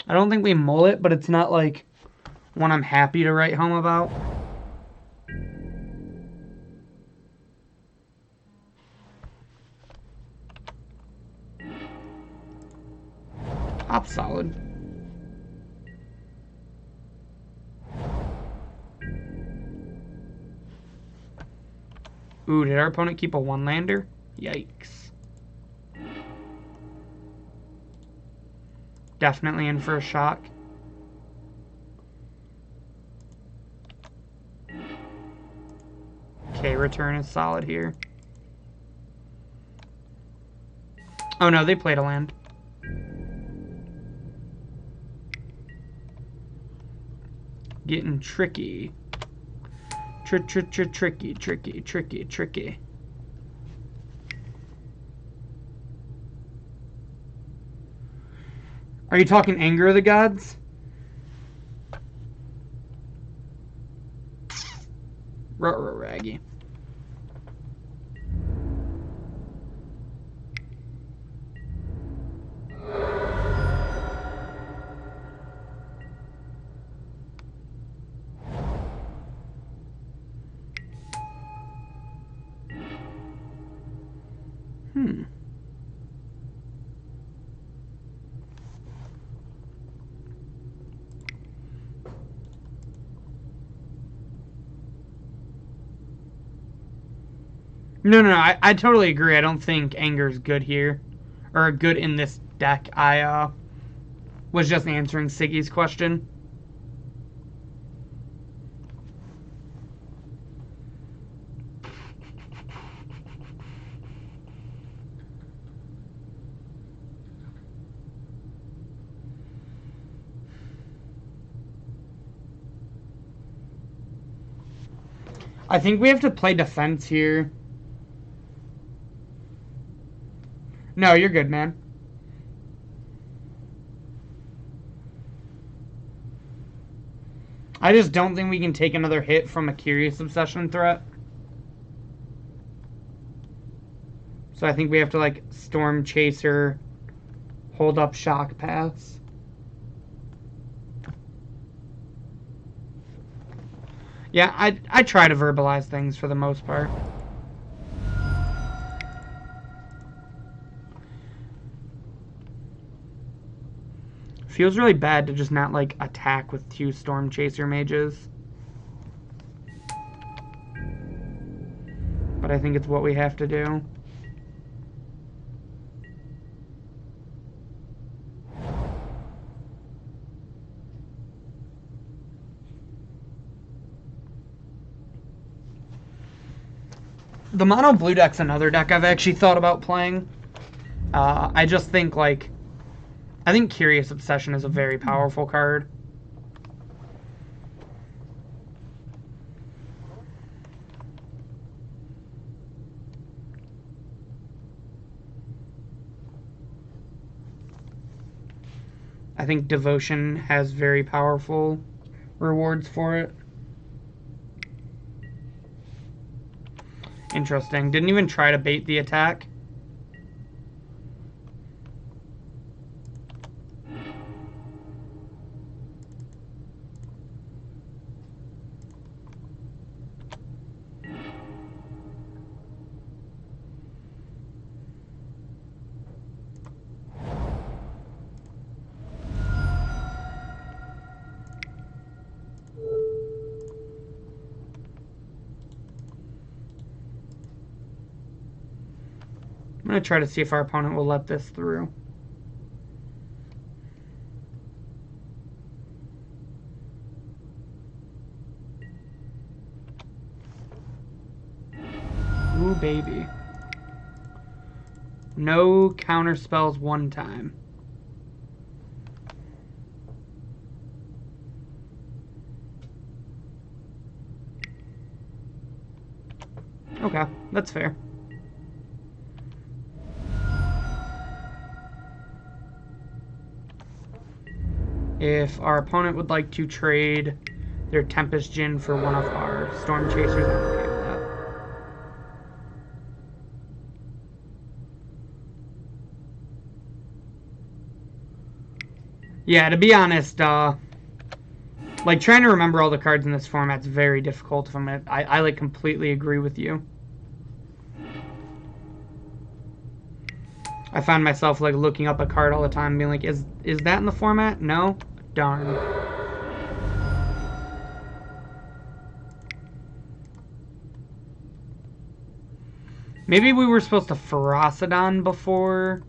I don't think we mull it, but it's not like one I'm happy to write home about. Top solid. Ooh, did our opponent keep a 1-lander? Yikes. Definitely in for a shock. Okay, return is solid here. Oh no, they played a land. Getting tricky. Tricky. Are you talking Anger of the Gods? Ruh-roh, Raggy. No, I totally agree. I don't think Anger's good here. Or good in this deck. I was just answering Siggy's question. I think we have to play defense here. No, you're good, man. I just don't think we can take another hit from a Curious Obsession threat. So I think we have to, like, Storm Chaser, hold up Shock Pass. Yeah, I try to verbalize things for the most part. Feels really bad to just not, like, attack with 2 Storm Chaser mages. but I think it's what we have to do. The mono blue deck's another deck I've actually thought about playing. I just think, like, I think Curious Obsession is a very powerful card. I think Devotion has very powerful rewards for it. Interesting. Didn't even try to bait the attack. I'm going to try to see if our opponent will let this through. Ooh, baby. No counter spells one time. Okay, that's fair. If our opponent would like to trade their Tempest Djinn for one of our Storm Chasers, I'm okay with that. Yeah, to be honest, like, trying to remember all the cards in this format's very difficult. If I like completely agree with you. I find myself like looking up a card all the time, being like, is that in the format? No? Darn. Maybe we were supposed to Ferocidon before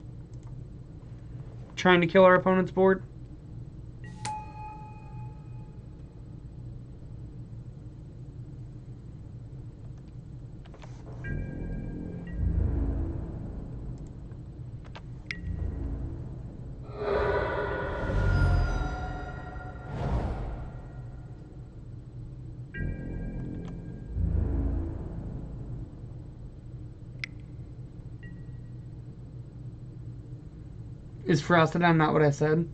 trying to kill our opponent's board. Is Ferocidon not what I said?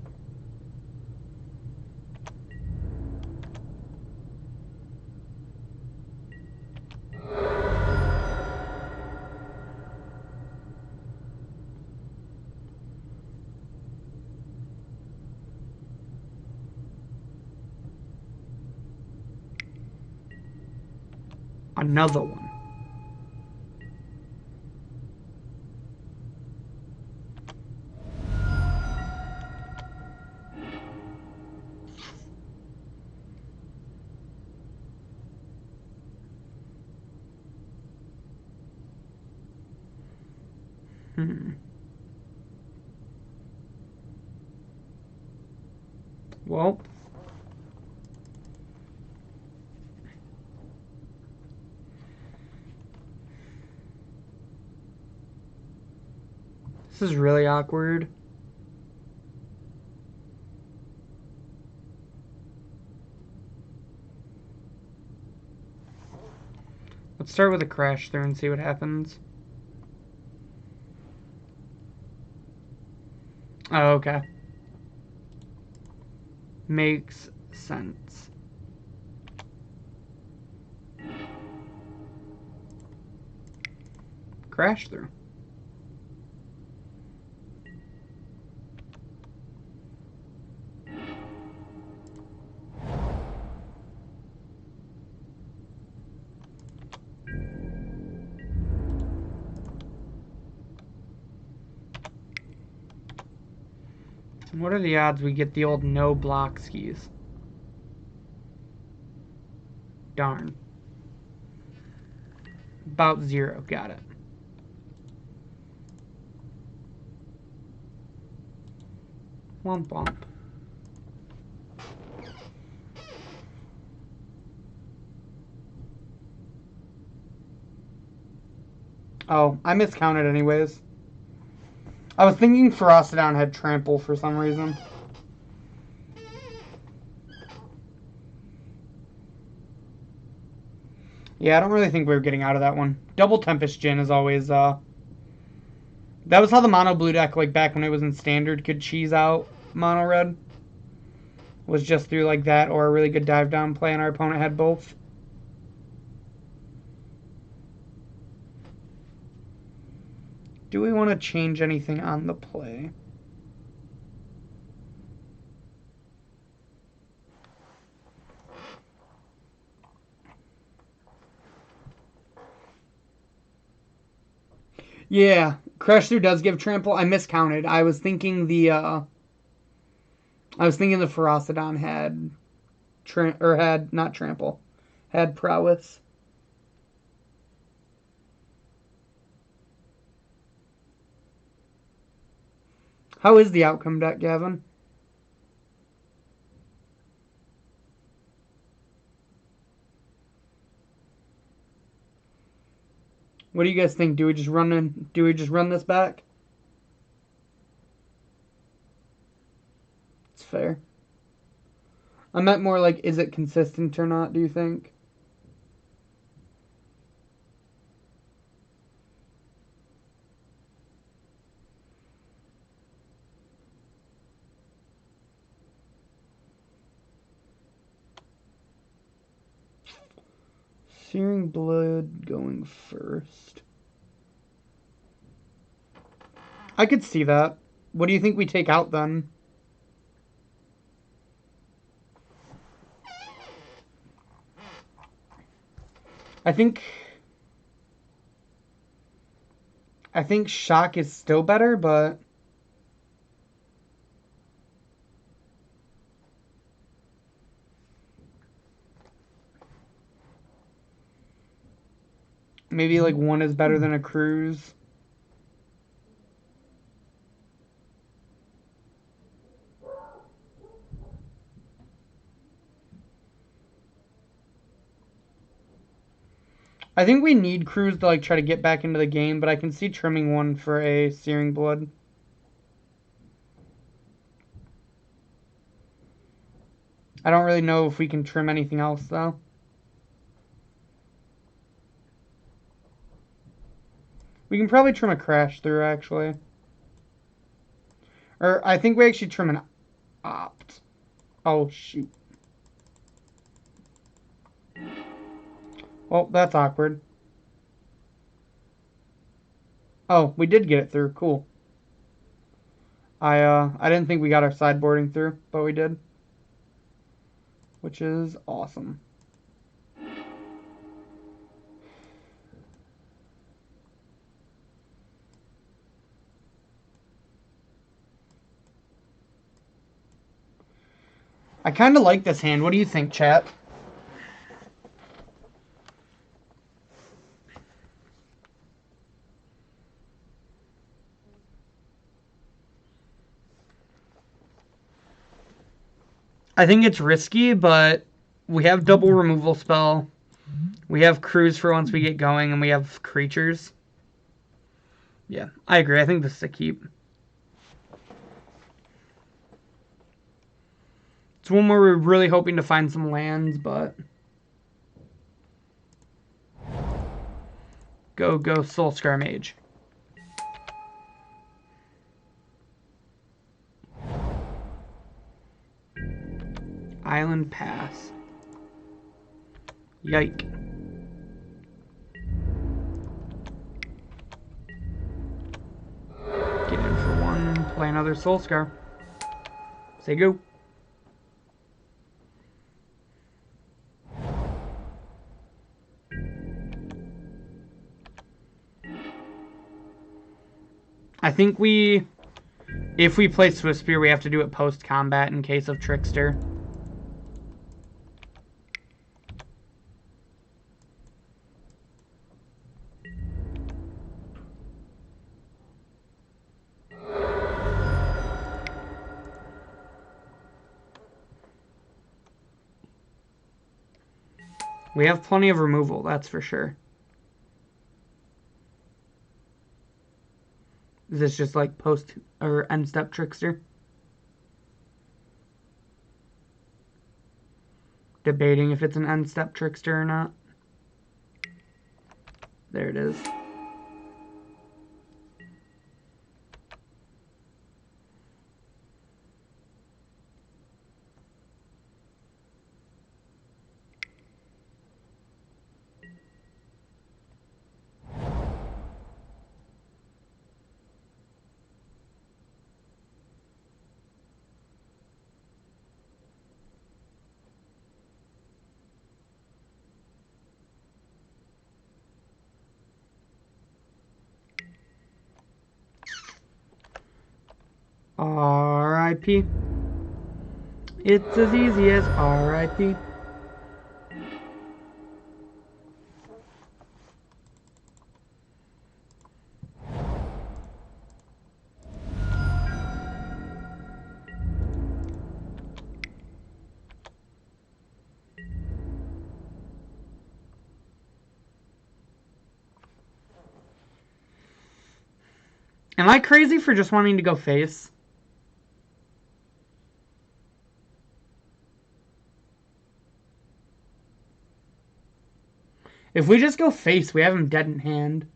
Another one. Well, this is really awkward. Let's start with a crash through and see what happens. Oh, okay. Makes sense. Crash through. What are the odds we get the old no block skis? Darn. About 0. Got it. Womp womp. Oh, I miscounted anyways. I was thinking Ferocidon had Trample for some reason. Yeah, I don't really think we were getting out of that one. Double Tempest Djinn is always, that was how the Mono Blue deck, like, back when it was in Standard, could cheese out Mono Red. Was just through, like, that or a really good dive down play, and our opponent had both. Do we want to change anything on the play? Yeah, Crash Through does give Trample. I miscounted. I was thinking the Ferocidon had had not Trample, had Prowess. How is the outcome deck, Gavin? What do you guys think? Do we just run this back? It's fair. I meant more like, is it consistent or not, do you think? Searing Blood going first. I could see that. What do you think we take out then? I think Shock is still better, but maybe like one is better than a Cruise. I think we need Cruise to like try to get back into the game, but I can see trimming one for a Searing Blood. I don't really know if we can trim anything else though. We can probably trim a Crash Through actually. Or I think we actually trim an Opt. Oh shoot. Well, that's awkward. Oh, we did get it through. Cool. I didn't think we got our sideboarding through, but we did. Which is awesome. I kind of like this hand. What do you think, chat? I think it's risky, but we have double removal spell. We have Cruise for once we get going, and we have creatures. Yeah, I agree. I think this is a keep. It's one where we're really hoping to find some lands, but... Go Soulscar Mage. Island Pass. Yike. Get in for one, play another Soulscar. Say go. I think if we play Swiftspear, we have to do it post-combat in case of Trickster. We have plenty of removal, that's for sure. Is this just like post or end step trickster? Debating if it's an end step trickster or not. There it is. R.I.P. It's as easy as R.I.P. Am I crazy for just wanting to go face? If we just go face, we have him dead in hand.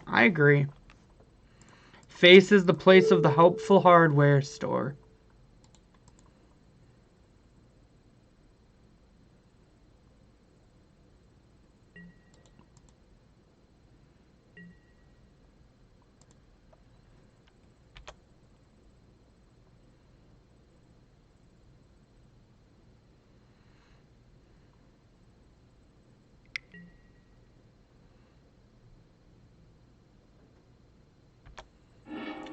I agree. Face is the place of the helpful hardware store.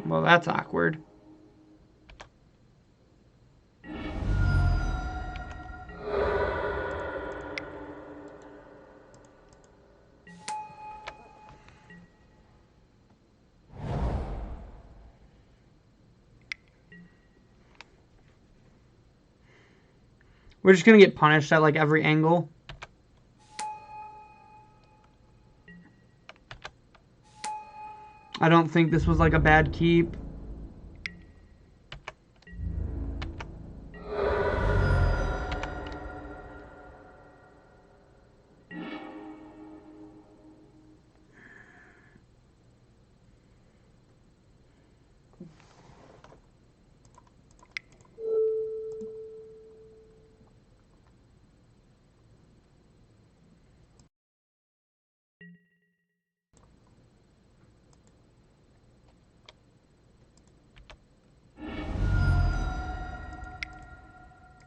Well, that's awkward. We're just gonna get punished at like every angle. I don't think this was like a bad keep.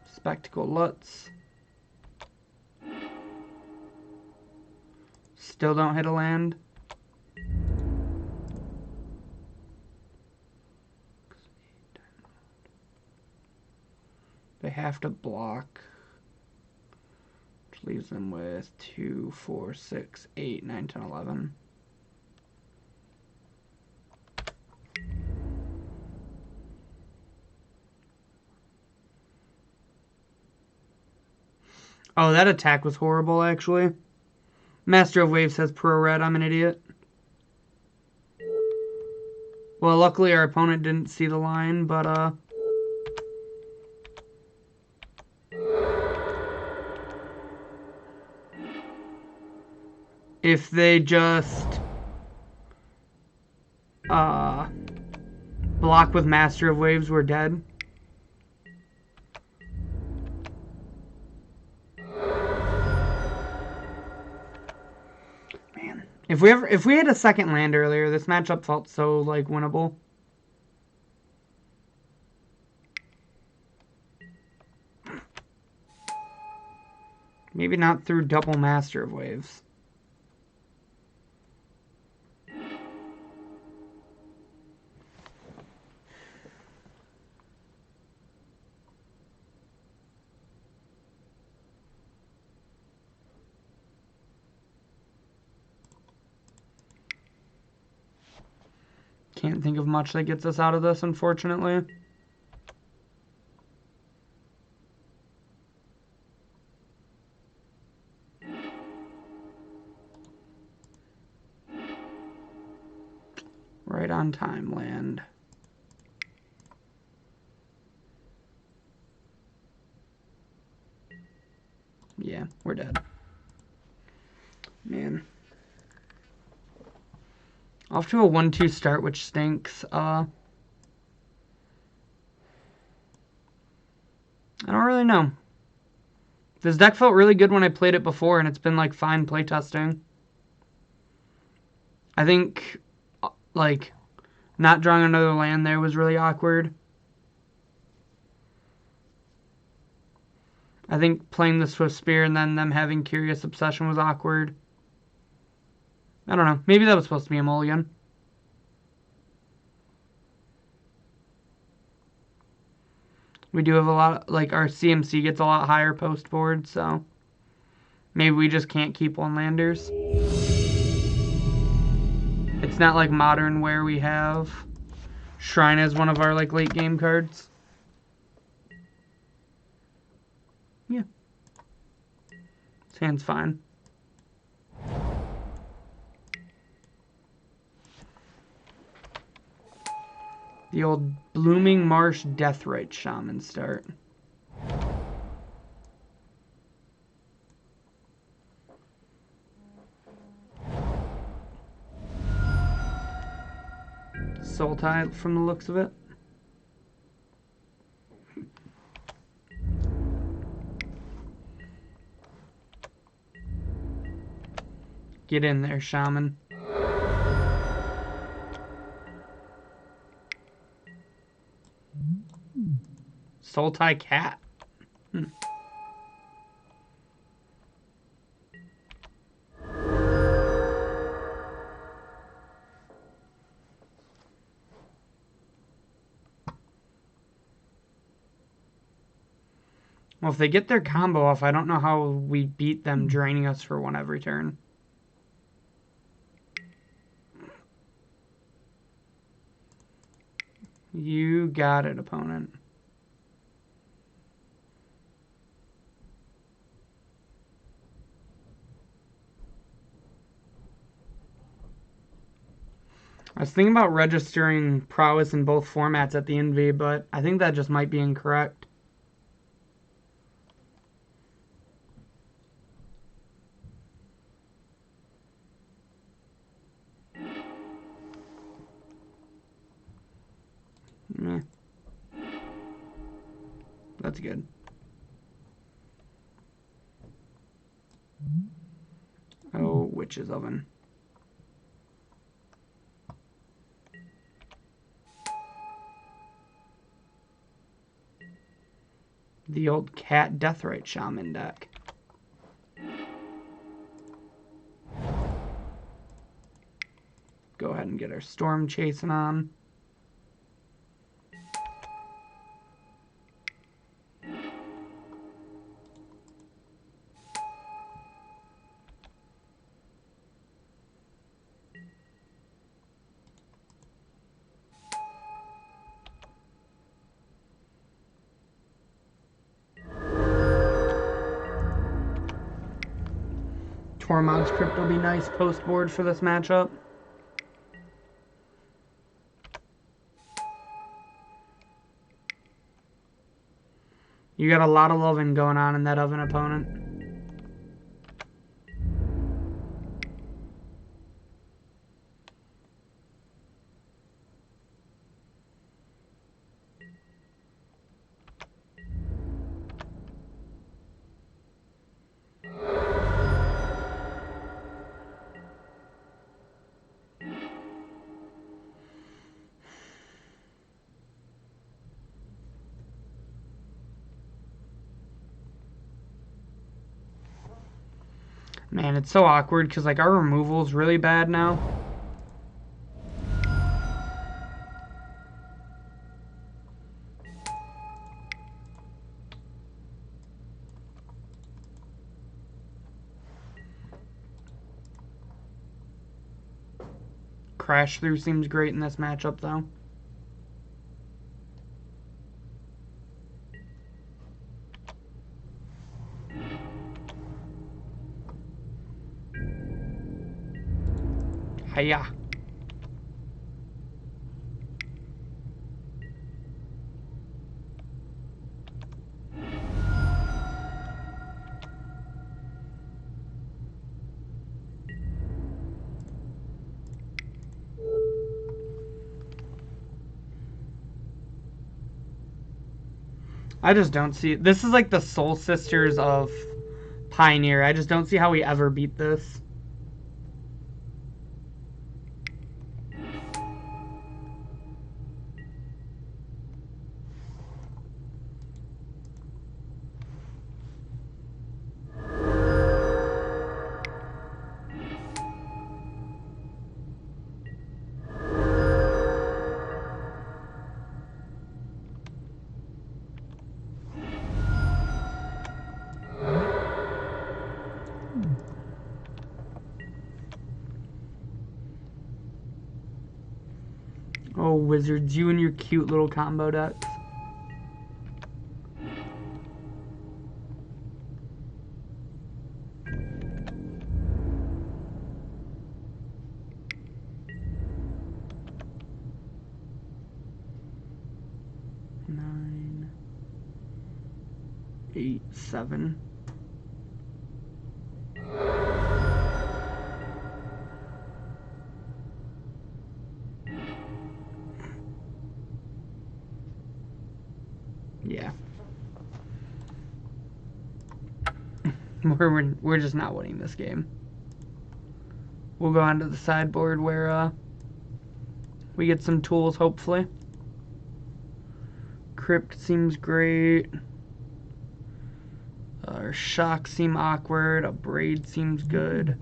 Spectacle Lutz. Still don't hit a land. They have to block. Which leaves them with 2, 4, 6, 8, 9, 10, 11. Oh, that attack was horrible, actually. Master of Waves says pro red. I'm an idiot. Well, luckily our opponent didn't see the line, but if they just block with Master of Waves, we're dead. Man, if we had a second land earlier, this matchup felt so like winnable. Maybe not through double Master of Waves. can't think of much that gets us out of this, unfortunately. Right on time, land. Yeah, we're dead. Man. Off to a 1-2 start, which stinks. I don't really know. This deck felt really good when I played it before, and it's been, like, fine playtesting. I think, like, not drawing another land there was really awkward. I think playing the Swift Spear and then them having Curious Obsession was awkward. I don't know. Maybe that was supposed to be a mulligan. We do have a lot, like, our CMC gets a lot higher post board, so maybe we just can't keep one-landers. It's not like Modern where we have Shrine as one of our, like, late game cards. Yeah. This hand's fine. The old Blooming Marsh Deathrite Shaman start. Soul Tie from the looks of it. Get in there, Shaman. Soul Tie Cat. Well, if they get their combo off, I don't know how we beat them draining us for one every turn. You got it, opponent. I was thinking about registering Prowess in both formats at the NV, but I think that just might be incorrect. Meh. That's good. Oh, Witch's Oven. The old Cat Deathrite Shaman deck. Go ahead and get our Storm Chasing on. Tormod's Crypt will be nice post board for this matchup. You got a lot of loving going on in that oven, opponent. Man, it's so awkward because, like, our removal's really bad now. Crash Through seems great in this matchup, though. Hiya. I just don't see it. This is like the Soul Sisters of Pioneer. I just don't see how we ever beat this. Oh, Wizards, you and your cute little combo decks. Nine, 8, 7. Yeah. We're just not winning this game. We'll go on to the sideboard where we get some tools, hopefully. Crypt seems great. Our Shock seem awkward. A Braid seems good.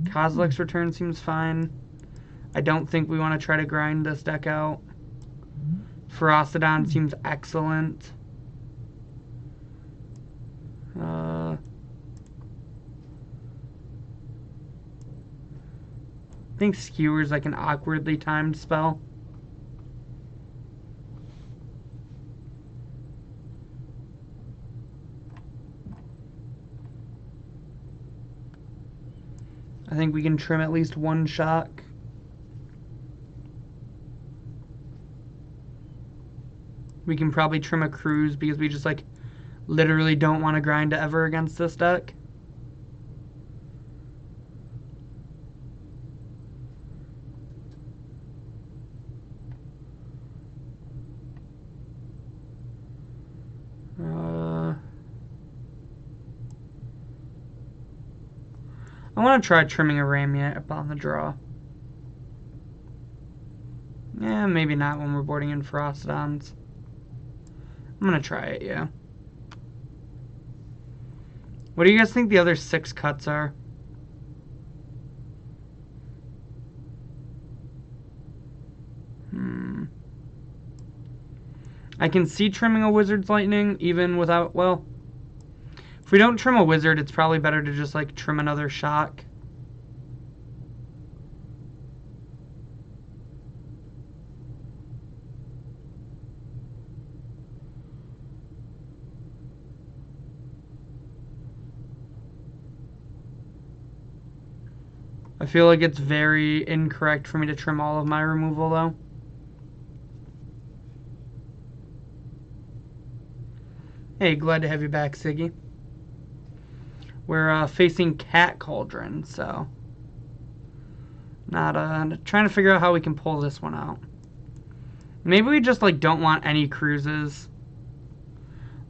Kozilek's Return seems fine. I don't think we want to try to grind this deck out. Ferocidon seems excellent. I think Skewer's like an awkwardly timed spell. I think we can trim at least one Shock. We can probably trim a Cruise because we just like literally don't want to grind ever against this deck. I want to try trimming a Ramia upon the draw. Yeah, maybe not when we're boarding in Ferocidons. I'm going to try it, yeah. What do you guys think the other 6 cuts are? I can see trimming a Wizard's Lightning even without, well, if we don't trim a Wizard, it's probably better to just like trim another Shock. I feel like it's very incorrect for me to trim all of my removal, though. Hey, glad to have you back, Siggy. We're facing Cat Cauldron, so not trying to figure out how we can pull this one out. Maybe we just like don't want any cruises.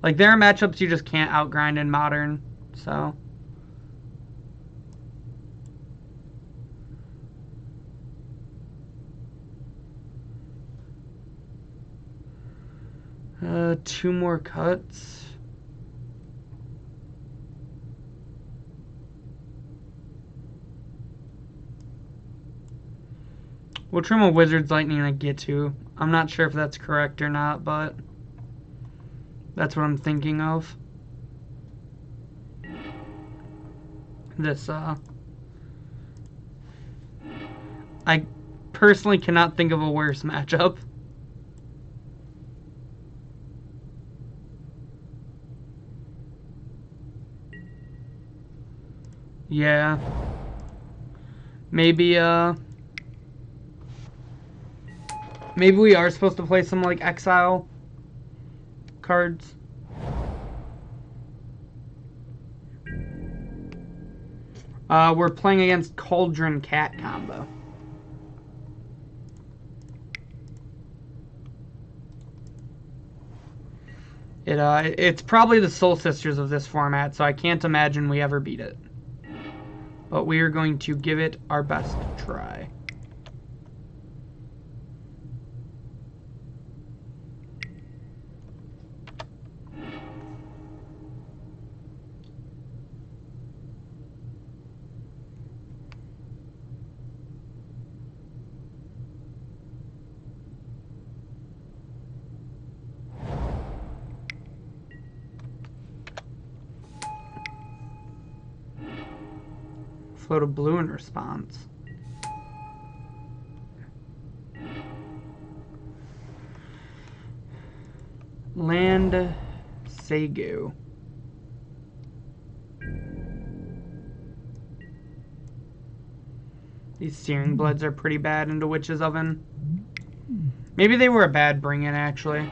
Like there are matchups you just can't outgrind in Modern, so. Two more cuts. We'll trim a Wizard's Lightning and a get to. I'm not sure if that's correct or not, but that's what I'm thinking of. This, I personally cannot think of a worse matchup. Yeah. Maybe maybe we are supposed to play some like exile cards. We're playing against Cauldron Cat combo. It's probably the Soul Sisters of this format, so I can't imagine we ever beat it. But we are going to give it our best try. Float a blue in response. Land Segu. These Searing Bloods are pretty bad into Witch's Oven. Maybe they were a bad bring-in, actually.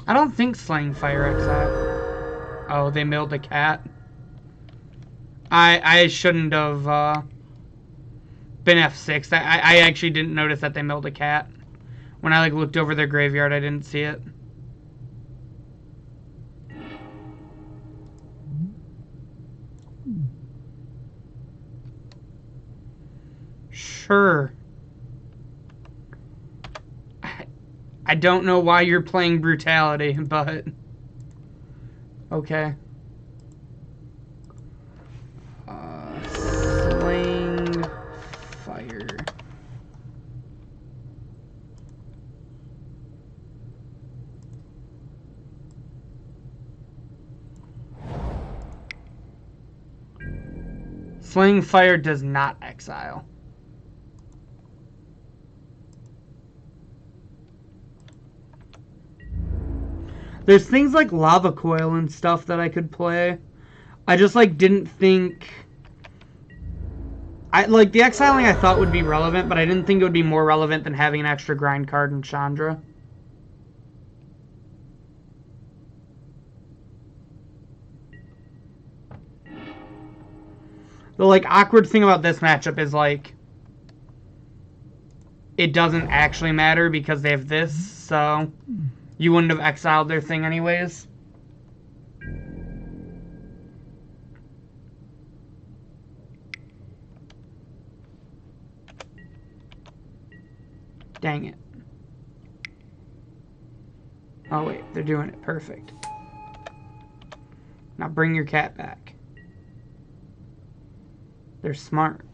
I don't think Slaying Fire exile. Oh, they milled a cat. I shouldn't have been F6. I actually didn't notice that they milled a cat. When I looked over their graveyard, I didn't see it. Sure. I don't know why you're playing Brutality, but okay. Slaying Fire. Slaying Fire does not exile. There's things like Lava Coil and stuff that I could play. I just didn't think the exiling I thought would be relevant, but I didn't think it would be more relevant than having an extra grind card in Chandra. The awkward thing about this matchup is it doesn't actually matter because they have this, so you wouldn't have exiled their thing anyways. Dang it. Oh wait, they're doing it perfect. Now bring your cat back. They're smart.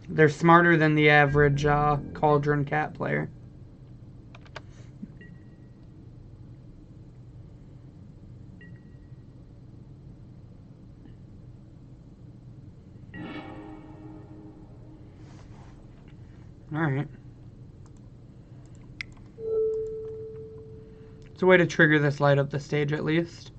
They're smarter than the average Cauldron Cat player. Alright. It's a way to trigger this light up the stage at least.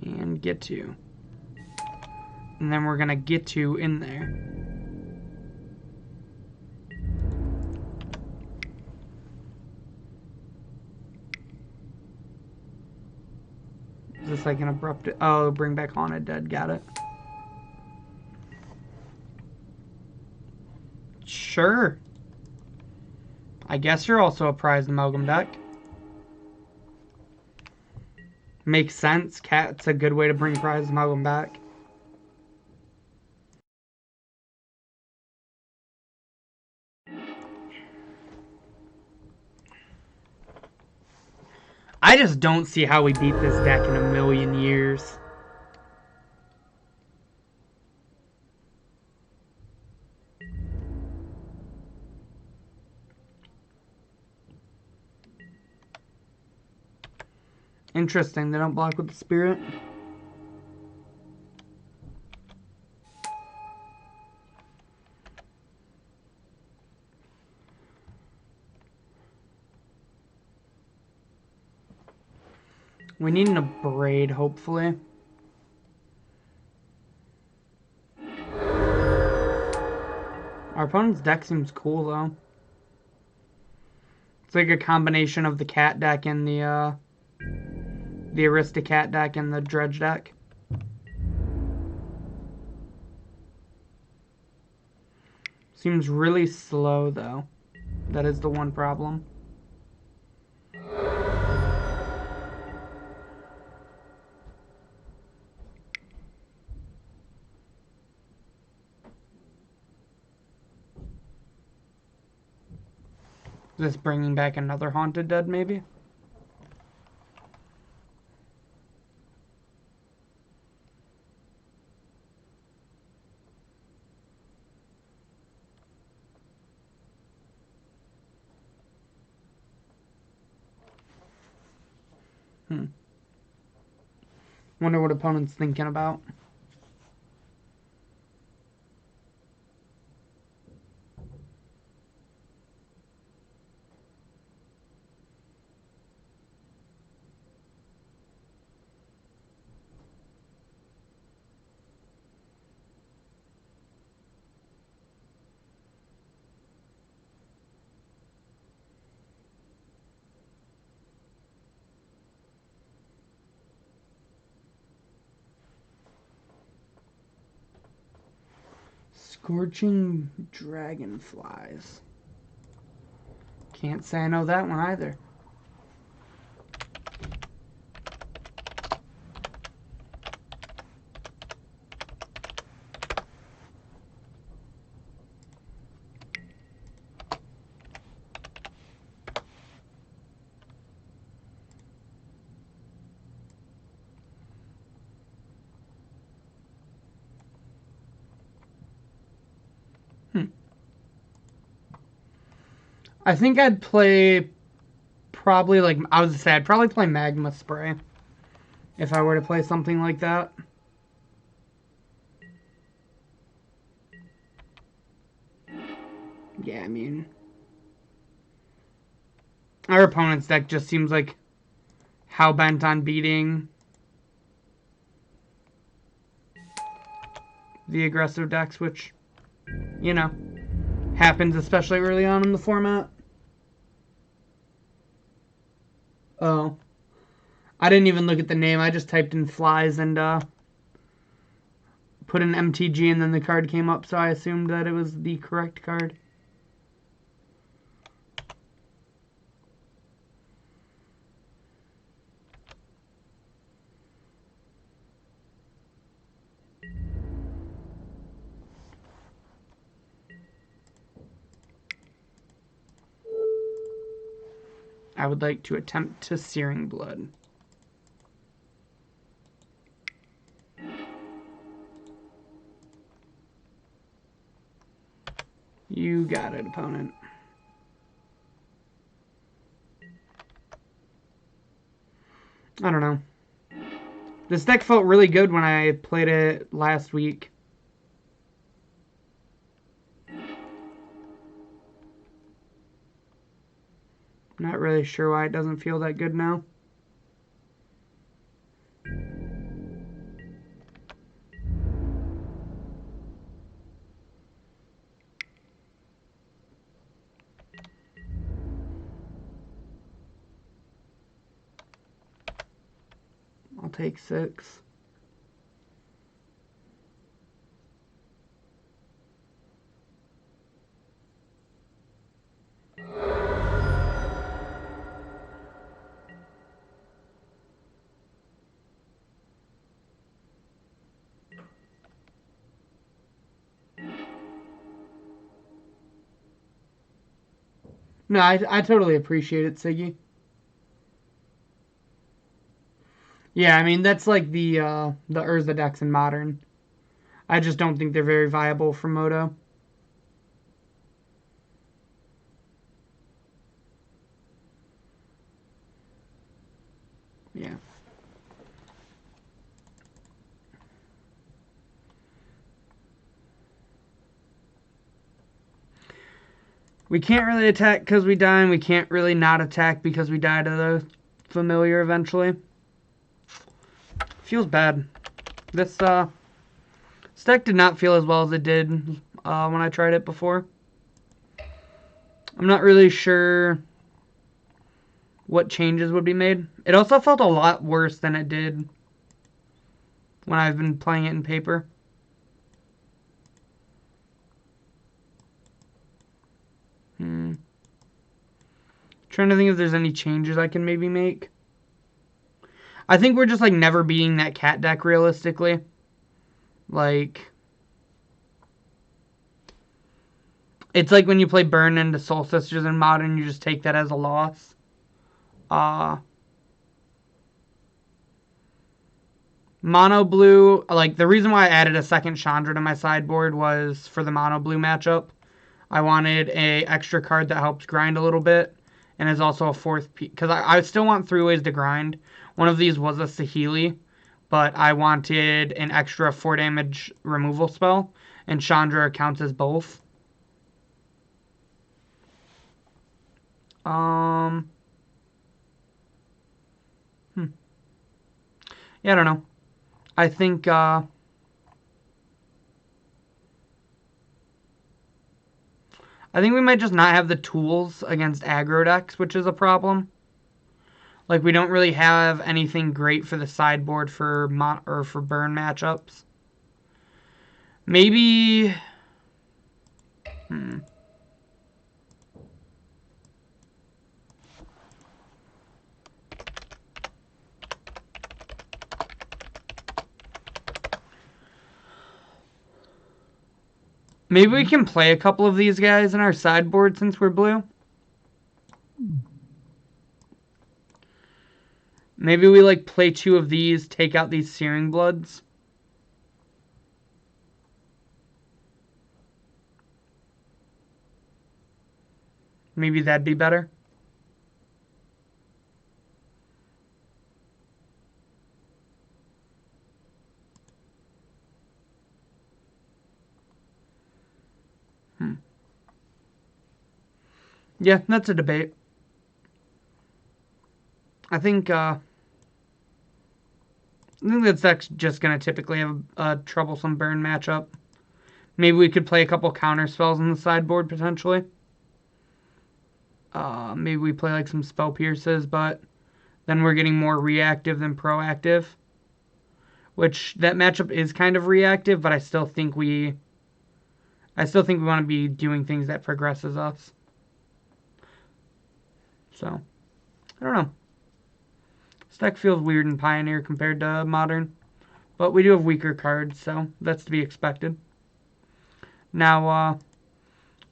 And get to. And then we're going to get to in there. Is this an abrupt... Oh, bring back Haunted Dead. Got it. Sure. I guess you're also a prized amalgam deck. Makes sense. Cat's a good way to bring prized amalgam back. I just don't see how we beat this deck in a million years. Interesting, they don't block with the spirit. We need an Abrade, hopefully. Our opponent's deck seems cool, though. It's like a combination of the cat deck and the Aristocat deck and the Dredge deck. Seems really slow, though. That is the one problem. Is this bringing back another Haunted Dead, maybe? Wonder what opponent's thinking about. Scorching Dragonflies. Can't say I know that one either. I think I'd play probably like I was gonna say I'd probably play Magma Spray if I were to play something like that. Yeah, I mean, our opponent's deck just seems like how bent on beating the aggressive decks, which, you know, happens especially early on in the format. Oh. I didn't even look at the name. I just typed in flies and put an MTG and then the card came up, so I assumed that it was the correct card. I would like to attempt to Searing Blood. You got it, opponent. I don't know. This deck felt really good when I played it last week. Not really sure why it doesn't feel that good now. I'll take 6. No, I totally appreciate it, Siggy. Yeah, I mean, that's like the Urza decks in Modern. I just don't think they're very viable for Moto. Yeah. We can't really attack because we die, and we can't really not attack because we die to the familiar eventually. Feels bad. This deck did not feel as well as it did when I tried it before. I'm not really sure what changes would be made. It also felt a lot worse than it did when I've been playing it in paper. Trying to think if there's any changes I can maybe make. I think we're just like never beating that cat deck realistically. Like, it's like when you play Burn into Soul Sisters in Modern, you just take that as a loss. Mono blue, like the reason why I added a second Chandra to my sideboard was for the mono blue matchup. I wanted a extra card that helps grind a little bit and is also a fourth piece. Because I still want 3 ways to grind. One of these was a Saheeli, but I wanted an extra 4 damage removal spell, and Chandra counts as both. Yeah, I don't know. I think we might just not have the tools against aggro decks, which is a problem. Like, we don't really have anything great for the sideboard for burn matchups. Maybe. Maybe we can play a couple of these guys in our sideboard since we're blue. Maybe we like play 2 of these, take out these Searing Bloods. Maybe that'd be better. Yeah, that's a debate. I think that deck's just going to typically have a troublesome burn matchup. Maybe we could play a couple counter spells on the sideboard, potentially. Maybe we play like some Spell Pierces, but then we're getting more reactive than proactive. Which, that matchup is kind of reactive, but I still think we want to be doing things that progresses us. So, I don't know. This deck feels weird in Pioneer compared to Modern. But we do have weaker cards, so that's to be expected. Now,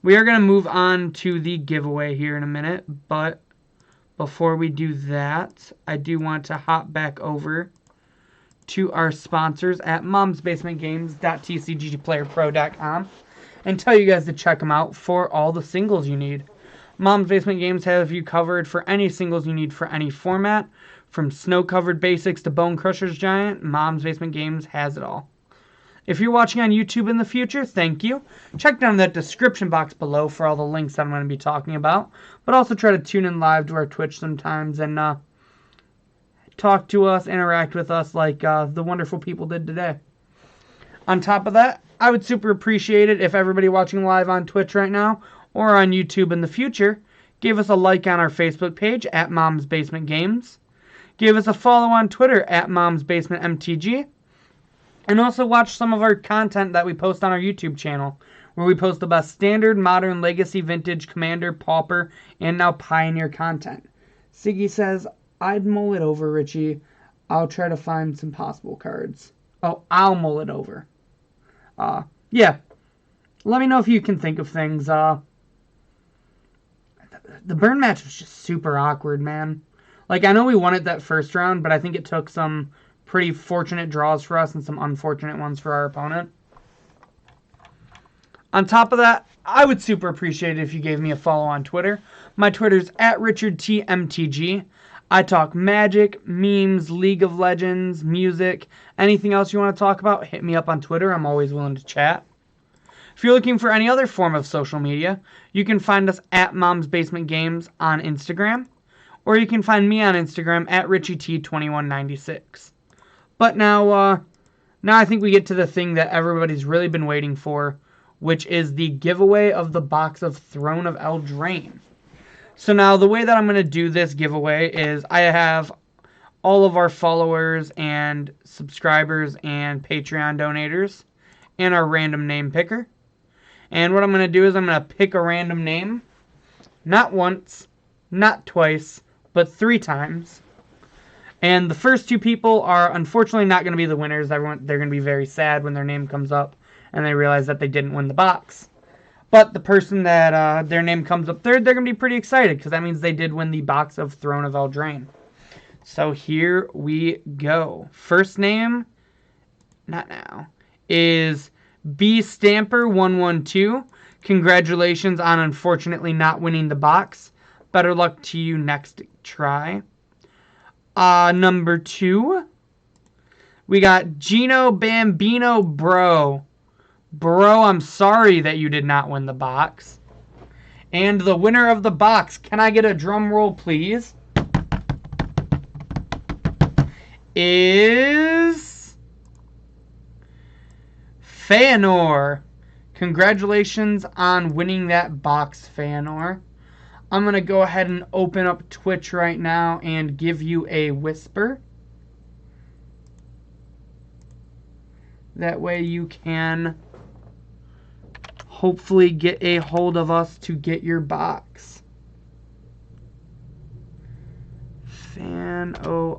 we are going to move on to the giveaway here in a minute. But before we do that, I do want to hop back over to our sponsors at momsbasementgames.tcgplayerpro.com and tell you guys to check them out for all the singles you need. Mom's Basement Games have you covered for any singles you need for any format. From snow-covered basics to Bone Crusher's Giant, Mom's Basement Games has it all. If you're watching on YouTube in the future, thank you. Check down that description box below for all the links that I'm going to be talking about. But also try to tune in live to our Twitch sometimes and talk to us, interact with us like the wonderful people did today. On top of that, I would super appreciate it if everybody watching live on Twitch right now or on YouTube in the future gave us a like on our Facebook page at Mom's Basement Games. Give us a follow on Twitter at Mom's Basement MTG. And also watch some of our content that we post on our YouTube channel, where we post the best standard, modern, legacy, vintage, commander, pauper, and now pioneer content. Siggy says, I'd mull it over, Richie. I'll try to find some possible cards. Oh, I'll mull it over. Yeah. Let me know if you can think of things. The burn match was just super awkward, man. Like, I know we won it that first round, but I think it took some pretty fortunate draws for us and some unfortunate ones for our opponent. On top of that, I would super appreciate it if you gave me a follow on Twitter. My Twitter's at RichardTMTG. I talk magic, memes, League of Legends, music, anything else you want to talk about, hit me up on Twitter. I'm always willing to chat. If you're looking for any other form of social media, you can find us at Mom's Basement Games on Instagram, or you can find me on Instagram at RichieT2196. But now I think we get to the thing that everybody's really been waiting for, which is the giveaway of the box of Throne of Eldraine. So now the way that I'm going to do this giveaway is I have all of our followers and subscribers and Patreon donators and our random name picker. And what I'm going to do is I'm going to pick a random name, not once, not twice, but 3 times. And the first 2 people are unfortunately not going to be the winners. They're going to be very sad when their name comes up and they realize that they didn't win the box. But the person that their name comes up third, they're going to be pretty excited because that means they did win the box of Throne of Eldraine. So here we go. First name, not now, is B Stamper 112. Congratulations on unfortunately not winning the box. Better luck to you next try. Number 2, we got Gino Bambino Bro. Bro, I'm sorry that you did not win the box. And the winner of the box, can I get a drum roll, please? Is Feanor. Congratulations on winning that box, Feanor. I'm going to go ahead and open up Twitch right now and give you a whisper. That way you can hopefully get a hold of us to get your box. Fanorre.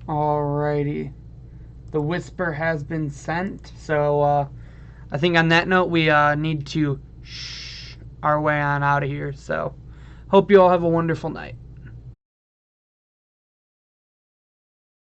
Alrighty. The whisper has been sent, so I think on that note we need to shh our way on out of here. So hope you all have a wonderful night.